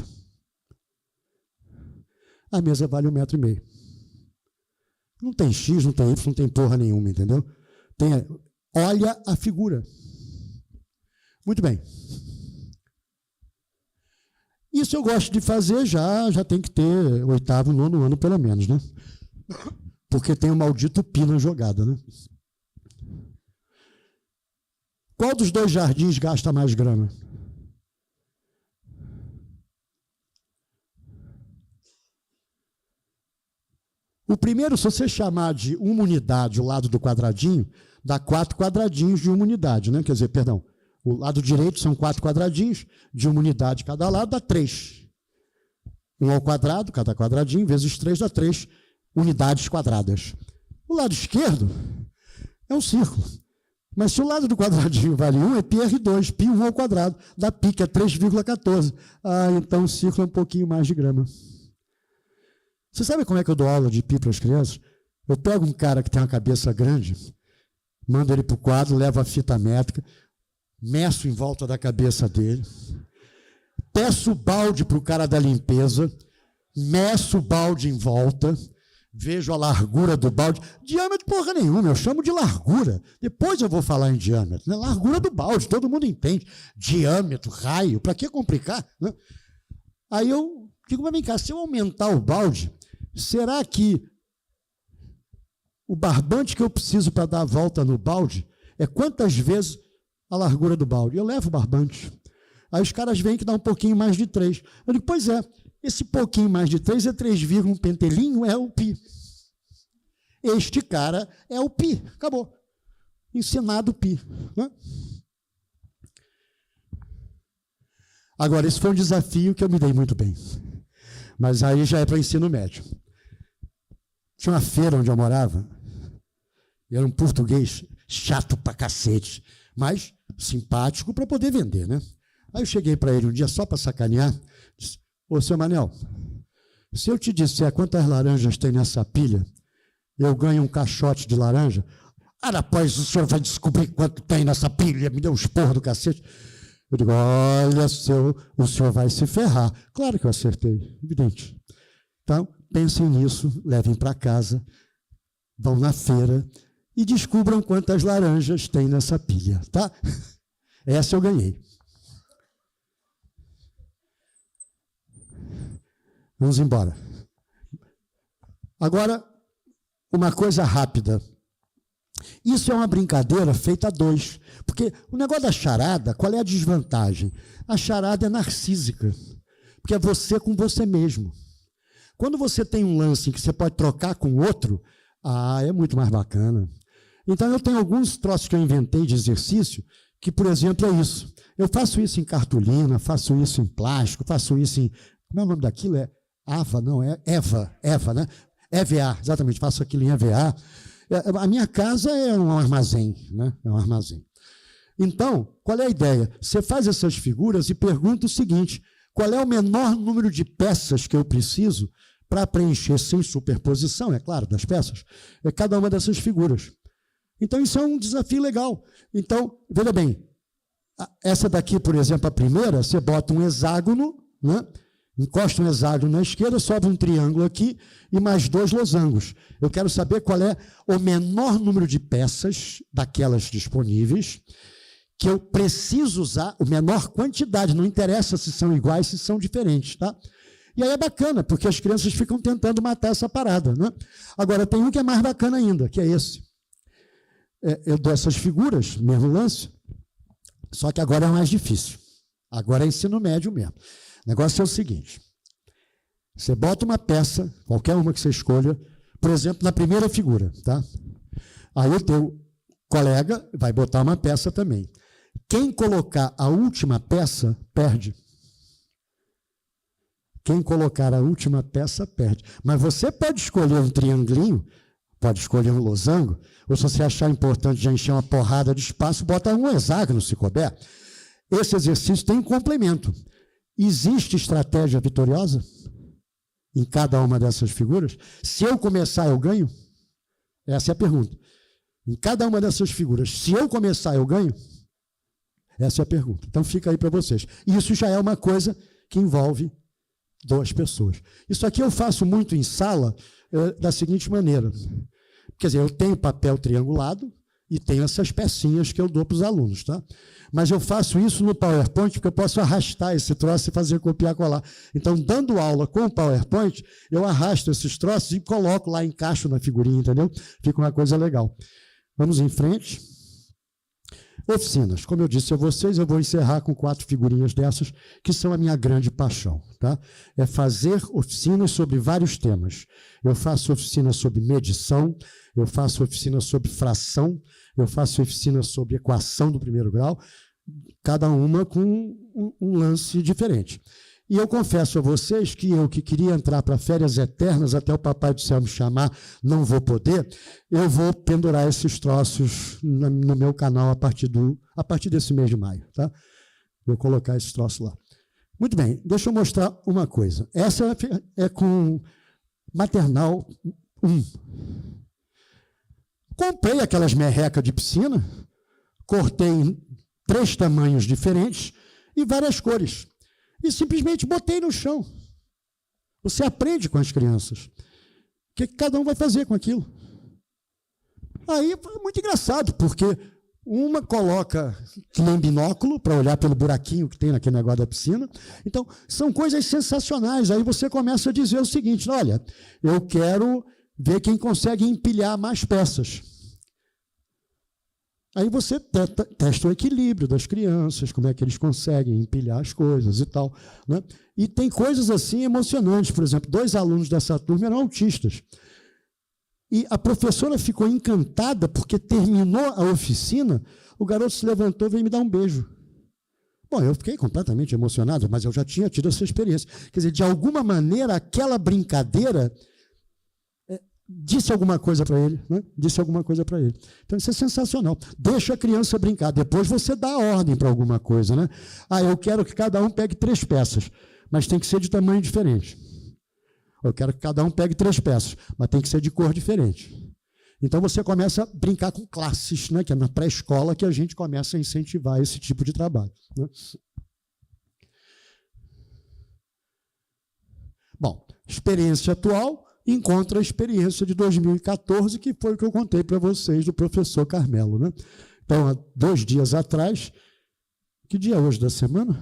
A mesa vale 1,5 m. Não tem X, não tem Y, não tem porra nenhuma, entendeu? Olha a figura. Muito bem. Isso eu gosto de fazer, já tem que ter 8º, 9º ano pelo menos, né? Porque tem o maldito pi na jogada, né? Qual dos 2 jardins gasta mais grama? O primeiro, se você chamar de uma unidade o lado do quadradinho, dá 4 quadradinhos de uma unidade, né? Quer dizer, perdão, o lado direito são 4 quadradinhos, de uma unidade cada lado dá 3. 1 ao quadrado, cada quadradinho, vezes 3 dá 3 unidades quadradas. O lado esquerdo é um círculo. Mas se o lado do quadradinho vale 1, é πr2, π1 ao quadrado, dá π, que é 3,14. Ah, então o círculo é um pouquinho mais de grama. Você sabe como é que eu dou aula de π para as crianças? Eu pego um cara que tem uma cabeça grande, mando ele para o quadro, levo a fita métrica, meço em volta da cabeça dele, peço o balde para o cara da limpeza, meço o balde em volta, vejo a largura do balde. Diâmetro porra nenhuma, eu chamo de largura. Depois eu vou falar em diâmetro. Né? Largura do balde, todo mundo entende. Diâmetro, raio, para que complicar? Né? Aí eu digo, mas vem cá, se eu aumentar o balde, será que o barbante que eu preciso para dar a volta no balde é quantas vezes a largura do balde. Eu levo o barbante. Aí os caras veem que dá um pouquinho mais de 3. Eu digo, pois é, esse pouquinho mais de 3 é 3, um pentelinho, é o pi. Este cara é o pi. Acabou. Ensinado o pi. Né? Agora, esse foi um desafio que eu me dei muito bem. Mas aí já é para ensino médio. Tinha uma feira onde eu morava, e era um português chato pra cacete, mas simpático para poder vender, né? Aí eu cheguei para ele um dia só para sacanear, disse, ô, seu Manel, se eu te disser quantas laranjas tem nessa pilha, eu ganho um caixote de laranja. Ah, depois o senhor vai descobrir quanto tem nessa pilha, me deu um esporro do cacete. Eu digo, olha, o senhor vai se ferrar. Claro que eu acertei, evidente. Então, pensem nisso, levem para casa, vão na feira e descubram quantas laranjas tem nessa pilha, tá? Essa eu ganhei. Vamos embora. Agora, uma coisa rápida. Isso é uma brincadeira feita a 2. Porque o negócio da charada, qual é a desvantagem? A charada é narcísica. Porque é você com você mesmo. Quando você tem um lance em que você pode trocar com outro, é muito mais bacana. Então, eu tenho alguns troços que eu inventei de exercício, que, por exemplo, é isso. Eu faço isso em cartolina, faço isso em plástico, faço isso em... Como é o nome daquilo? É AVA, não, é EVA, né? EVA, exatamente, faço aquilo em EVA. A minha casa é um armazém, né? É um armazém. Então, qual é a ideia? Você faz essas figuras e pergunta o seguinte, qual é o menor número de peças que eu preciso para preencher sem superposição, é claro, das peças, é cada uma dessas figuras. Então, isso é um desafio legal. Então, veja bem, essa daqui, por exemplo, a primeira, você bota um hexágono, né? Encosta um hexágono na esquerda, sobe um triângulo aqui e mais 2 losangos. Eu quero saber qual é o menor número de peças daquelas disponíveis que eu preciso usar, a menor quantidade, não interessa se são iguais, se são diferentes, tá? E aí é bacana, porque as crianças ficam tentando matar essa parada, né? Agora, tem um que é mais bacana ainda, que é esse. Eu dou essas figuras, mesmo lance, só que agora é mais difícil. Agora é ensino médio mesmo. O negócio é o seguinte, você bota uma peça, qualquer uma que você escolha, por exemplo, na primeira figura, tá? Aí o teu colega vai botar uma peça também. Quem colocar a última peça, perde. Quem colocar a última peça, perde. Mas você pode escolher um triangulinho, pode escolher um losango, ou se você achar importante já encher uma porrada de espaço, bota um hexágono se couber. Esse exercício tem um complemento. Existe estratégia vitoriosa em cada uma dessas figuras? Se eu começar, eu ganho? Essa é a pergunta. Em cada uma dessas figuras, se eu começar, eu ganho? Essa é a pergunta. Então, fica aí para vocês. Isso já é uma coisa que envolve 2 pessoas. Isso aqui eu faço muito em sala da seguinte maneira. Quer dizer, eu tenho papel triangulado e tenho essas pecinhas que eu dou para os alunos, tá? Mas eu faço isso no PowerPoint porque eu posso arrastar esse troço e fazer copiar e colar. Então, dando aula com o PowerPoint, eu arrasto esses troços e coloco lá, encaixo na figurinha, entendeu? Fica uma coisa legal. Vamos em frente. Oficinas. Como eu disse a vocês, eu vou encerrar com 4 figurinhas dessas, que são a minha grande paixão, tá? É fazer oficinas sobre vários temas. Eu faço oficina sobre medição, eu faço oficina sobre fração, eu faço oficina sobre equação do primeiro grau, cada uma com um lance diferente. E eu confesso a vocês que eu, que queria entrar para férias eternas, até o Papai do Céu me chamar, não vou poder, eu vou pendurar esses troços no meu canal a partir desse mês de maio, tá? Vou colocar esses troços lá. Muito bem, deixa eu mostrar uma coisa. Essa é com maternal 1. Comprei aquelas merrecas de piscina, cortei em 3 tamanhos diferentes e várias cores. E simplesmente botei no chão. Você aprende com as crianças. O que cada um vai fazer com aquilo? Aí foi muito engraçado, porque uma coloca que nem binóculo para olhar pelo buraquinho que tem naquele negócio da piscina. Então, são coisas sensacionais. Aí você começa a dizer o seguinte, olha, eu quero ver quem consegue empilhar mais peças. Aí você testa o equilíbrio das crianças, como é que eles conseguem empilhar as coisas e tal, né? E tem coisas assim emocionantes. Por exemplo, 2 alunos dessa turma eram autistas. E a professora ficou encantada porque terminou a oficina, o garoto se levantou e veio me dar um beijo. Bom, eu fiquei completamente emocionado, mas eu já tinha tido essa experiência. Quer dizer, de alguma maneira, aquela brincadeira disse alguma coisa para ele, né? Disse alguma coisa para ele. Então, isso é sensacional. Deixa a criança brincar. Depois você dá a ordem para alguma coisa, né? Ah, eu quero que cada um pegue 3 peças, mas tem que ser de tamanho diferente. Eu quero que cada um pegue 3 peças, mas tem que ser de cor diferente. Então, você começa a brincar com classes, né? Que é na pré-escola que a gente começa a incentivar esse tipo de trabalho, né? Bom, experiência atual encontra a experiência de 2014, que foi o que eu contei para vocês do professor Carmelo, né? Então, há 2 dias atrás, que dia é hoje da semana?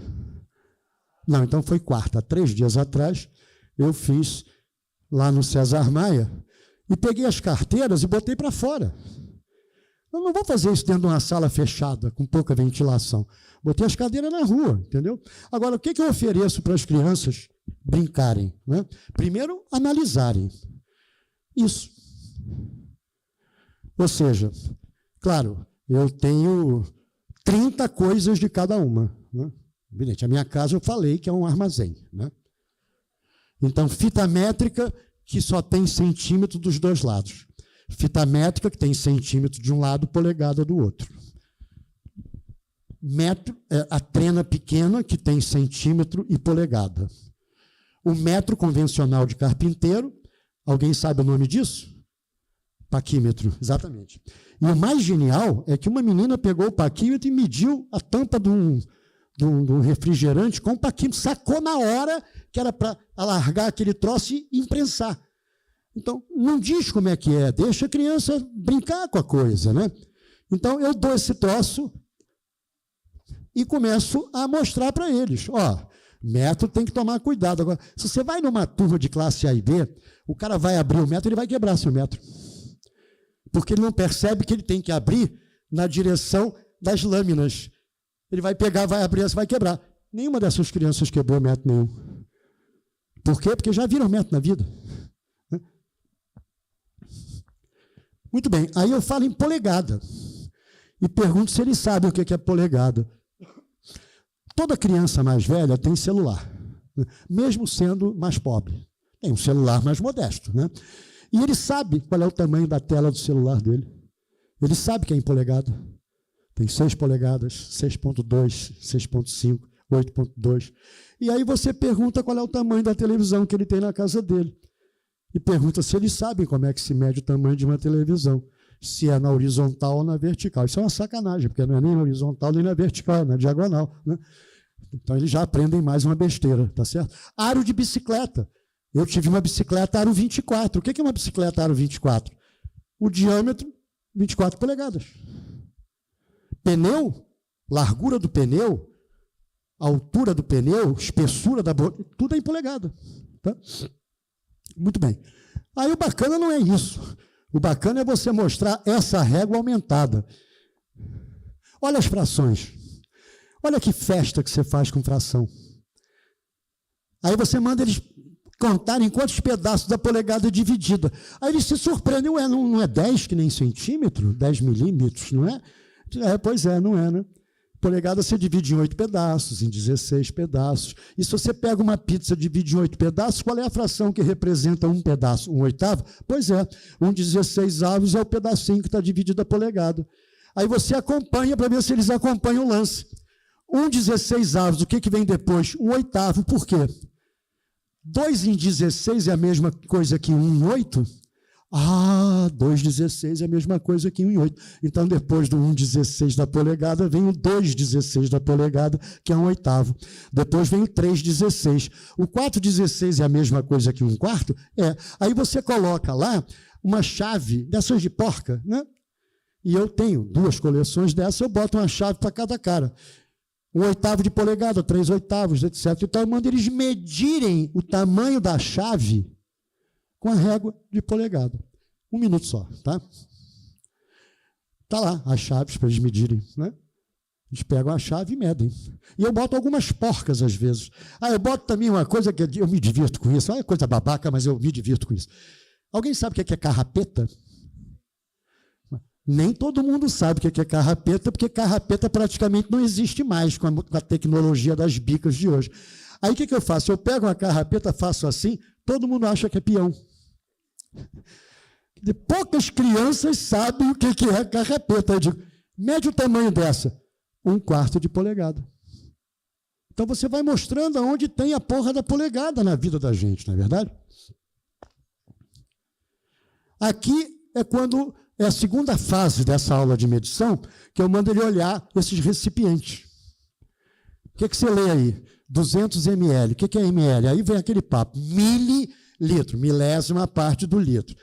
Não, então foi quarta. Há 3 dias atrás, eu fiz lá no César Maia e peguei as carteiras e botei para fora. Eu não vou fazer isso dentro de uma sala fechada, com pouca ventilação. Botei as cadeiras na rua, entendeu? Agora, o que eu ofereço para as crianças brincarem, né? Primeiro, analisarem. Isso. Ou seja, claro, eu tenho 30 coisas de cada uma, né? Evidente, a minha casa eu falei que é um armazém, né? Então, fita métrica que só tem centímetro dos 2 lados. Fita métrica que tem centímetro de um lado, polegada do outro. A trena pequena que tem centímetro e polegada. O metro convencional de carpinteiro, alguém sabe o nome disso? Paquímetro, exatamente. E o mais genial é que uma menina pegou o paquímetro e mediu a tampa de um refrigerante com o paquímetro, sacou na hora que era para alargar aquele troço e imprensar. Então, não diz como é que é, deixa a criança brincar com a coisa, né? Então, eu dou esse troço e começo a mostrar para eles. Ó, metro tem que tomar cuidado. Agora, se você vai numa turma de classe A e B, o cara vai abrir o metro, ele vai quebrar seu metro. Porque ele não percebe que ele tem que abrir na direção das lâminas. Ele vai pegar, vai abrir, vai quebrar. Nenhuma dessas crianças quebrou metro nenhum. Por quê? Porque já viram metro na vida. Muito bem, aí eu falo em polegada. E pergunto se eles sabem o que é polegada. Toda criança mais velha tem celular, né? Mesmo sendo mais pobre. Tem um celular mais modesto, né? E ele sabe qual é o tamanho da tela do celular dele. Ele sabe que é em polegada. Tem 6 polegadas, 6.2, 6.5, 8.2. E aí você pergunta qual é o tamanho da televisão que ele tem na casa dele. E pergunta se eles sabem como é que se mede o tamanho de uma televisão. Se é na horizontal ou na vertical. Isso é uma sacanagem, porque não é nem na horizontal nem na vertical, é na diagonal, né? Então, eles já aprendem mais uma besteira, tá certo? Aro de bicicleta. Eu tive uma bicicleta aro 24. O que é uma bicicleta aro 24? O diâmetro, 24 polegadas. Pneu, largura do pneu, altura do pneu, espessura da boca, tudo é em polegada. Tá? Muito bem. Aí o bacana não é isso. O bacana é você mostrar essa régua aumentada. Olha as frações. Olha que festa que você faz com fração. Aí você manda eles contarem quantos pedaços da polegada dividida. Aí eles se surpreendem. Ué, não é 10 que nem centímetro? 10 milímetros, não é? Pois é, não é, né? Polegada você divide em 8 pedaços, em 16 pedaços. E se você pega uma pizza e divide em 8 pedaços, qual é a fração que representa um pedaço? 1/8? Pois é, 1/16 é o pedacinho que está dividido a polegada. Aí você acompanha para ver se eles acompanham o lance. 1/16, o que vem depois? 1/8. Por quê? 2 em 16 é a mesma coisa que 1 em 8? Ah, 2/16 é a mesma coisa que 1 em 8. Então, depois do 1/16 da polegada, vem o 2/16 da polegada, que é 1/8. Depois vem o 3/16. O 4/16 é a mesma coisa que 1/4? É. Aí você coloca lá uma chave dessas de porca, né? E eu tenho 2 coleções dessas, eu boto uma chave para cada cara. 1/8 de polegada, 3/8, etc. Então, eu mando eles medirem o tamanho da chave com a régua de polegada. 1 minuto só, tá? Está lá as chaves para eles medirem, né? Eles pegam a chave e medem. E eu boto algumas porcas às vezes. Eu boto também uma coisa que eu me divirto com isso. É coisa babaca, mas eu me divirto com isso. Alguém sabe o que é carrapeta? Nem todo mundo sabe o que é carrapeta, porque carrapeta praticamente não existe mais com a tecnologia das bicas de hoje. Aí o que eu faço? Eu pego uma carrapeta, faço assim, todo mundo acha que é peão. Poucas crianças sabem o que é carrapeta. Eu digo, mede o tamanho dessa. 1/4 de polegada. Então você vai mostrando aonde tem a porra da polegada na vida da gente, não é verdade? Aqui é a segunda fase dessa aula de medição, que eu mando ele olhar esses recipientes. O que você lê aí? 200 ml. O que é ml? Aí vem aquele papo, mililitro, milésima parte do litro.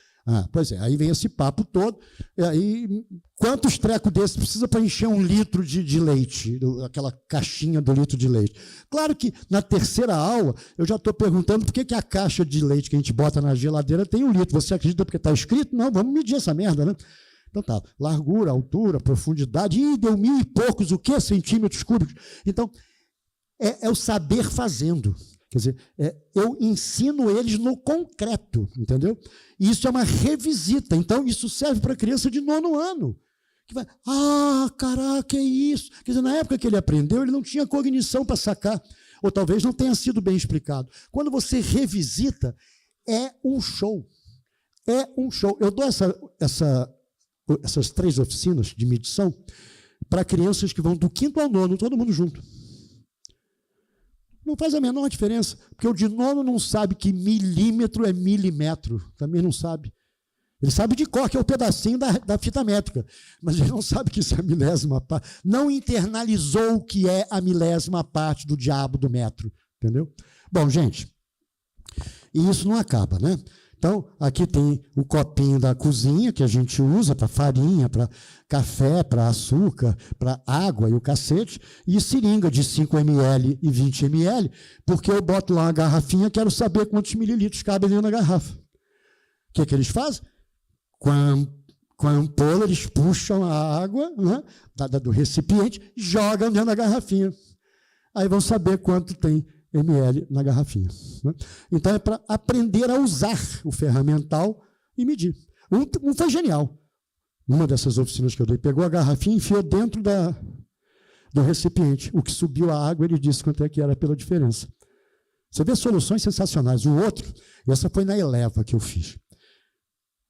Pois é, aí vem esse papo todo, e aí quantos trecos desses precisa para encher 1 litro de leite, aquela caixinha do litro de leite? Claro que na terceira aula eu já estou perguntando por que a caixa de leite que a gente bota na geladeira tem 1 litro. Você acredita porque está escrito? Não, vamos medir essa merda, né? Então tá, largura, altura, profundidade, deu 1000 e poucos, o quê? Centímetros cúbicos. Então, é o saber fazendo. Quer dizer, eu ensino eles no concreto, entendeu? E isso é uma revisita. Então, isso serve para criança de 9º ano. Que vai, caraca, é isso. Quer dizer, na época que ele aprendeu, ele não tinha cognição para sacar. Ou talvez não tenha sido bem explicado. Quando você revisita, é um show. É um show. Eu dou essas 3 oficinas de medição para crianças que vão do 5º ao 9º, todo mundo junto. Não faz a menor diferença, porque o de 9º não sabe que milímetro é milimetro, também não sabe. Ele sabe de cor, que é o pedacinho da fita métrica, mas ele não sabe que isso é a milésima parte, não internalizou o que é a milésima parte do diabo do metro, entendeu? Bom, gente, e isso não acaba, né? Então, aqui tem o copinho da cozinha, que a gente usa para farinha, para café, para açúcar, para água e o cacete, e seringa de 5 ml e 20 ml, porque eu boto lá uma garrafinha, quero saber quantos mililitros cabem dentro da garrafa. O que eles fazem? Com a ampola, eles puxam a água, né, do recipiente, jogam dentro da garrafinha. Aí vão saber quanto tem ml na garrafinha. Né? Então, é para aprender a usar o ferramental e medir. Um foi genial. Numa dessas oficinas que eu dei, pegou a garrafinha e enfiou dentro do recipiente. O que subiu a água, ele disse quanto é que era pela diferença. Você vê soluções sensacionais. O outro, essa foi na Eleva que eu fiz.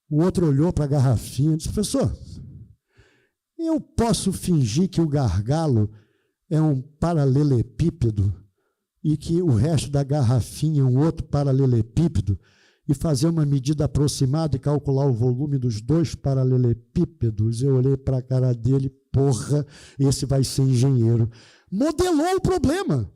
O outro olhou para a garrafinha e disse, professor, eu posso fingir que o gargalo é um paralelepípedo e que o resto da garrafinha é um outro paralelepípedo, e fazer uma medida aproximada e calcular o volume dos 2 paralelepípedos. Eu olhei para a cara dele, porra, esse vai ser engenheiro. Modelou o problema,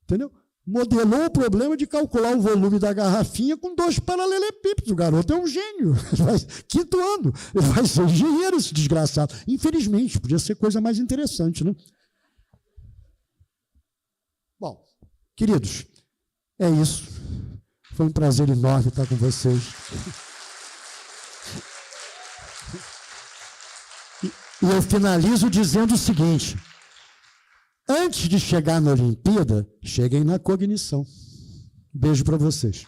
entendeu? Modelou o problema de calcular o volume da garrafinha com 2 paralelepípedos. O garoto é um gênio. 5º ano. Ele vai ser engenheiro, esse desgraçado. Infelizmente, podia ser coisa mais interessante, né? Bom, queridos, é isso. Foi um prazer enorme estar com vocês. E eu finalizo dizendo o seguinte: antes de chegar na Olimpíada, cheguem na cognição. Beijo para vocês.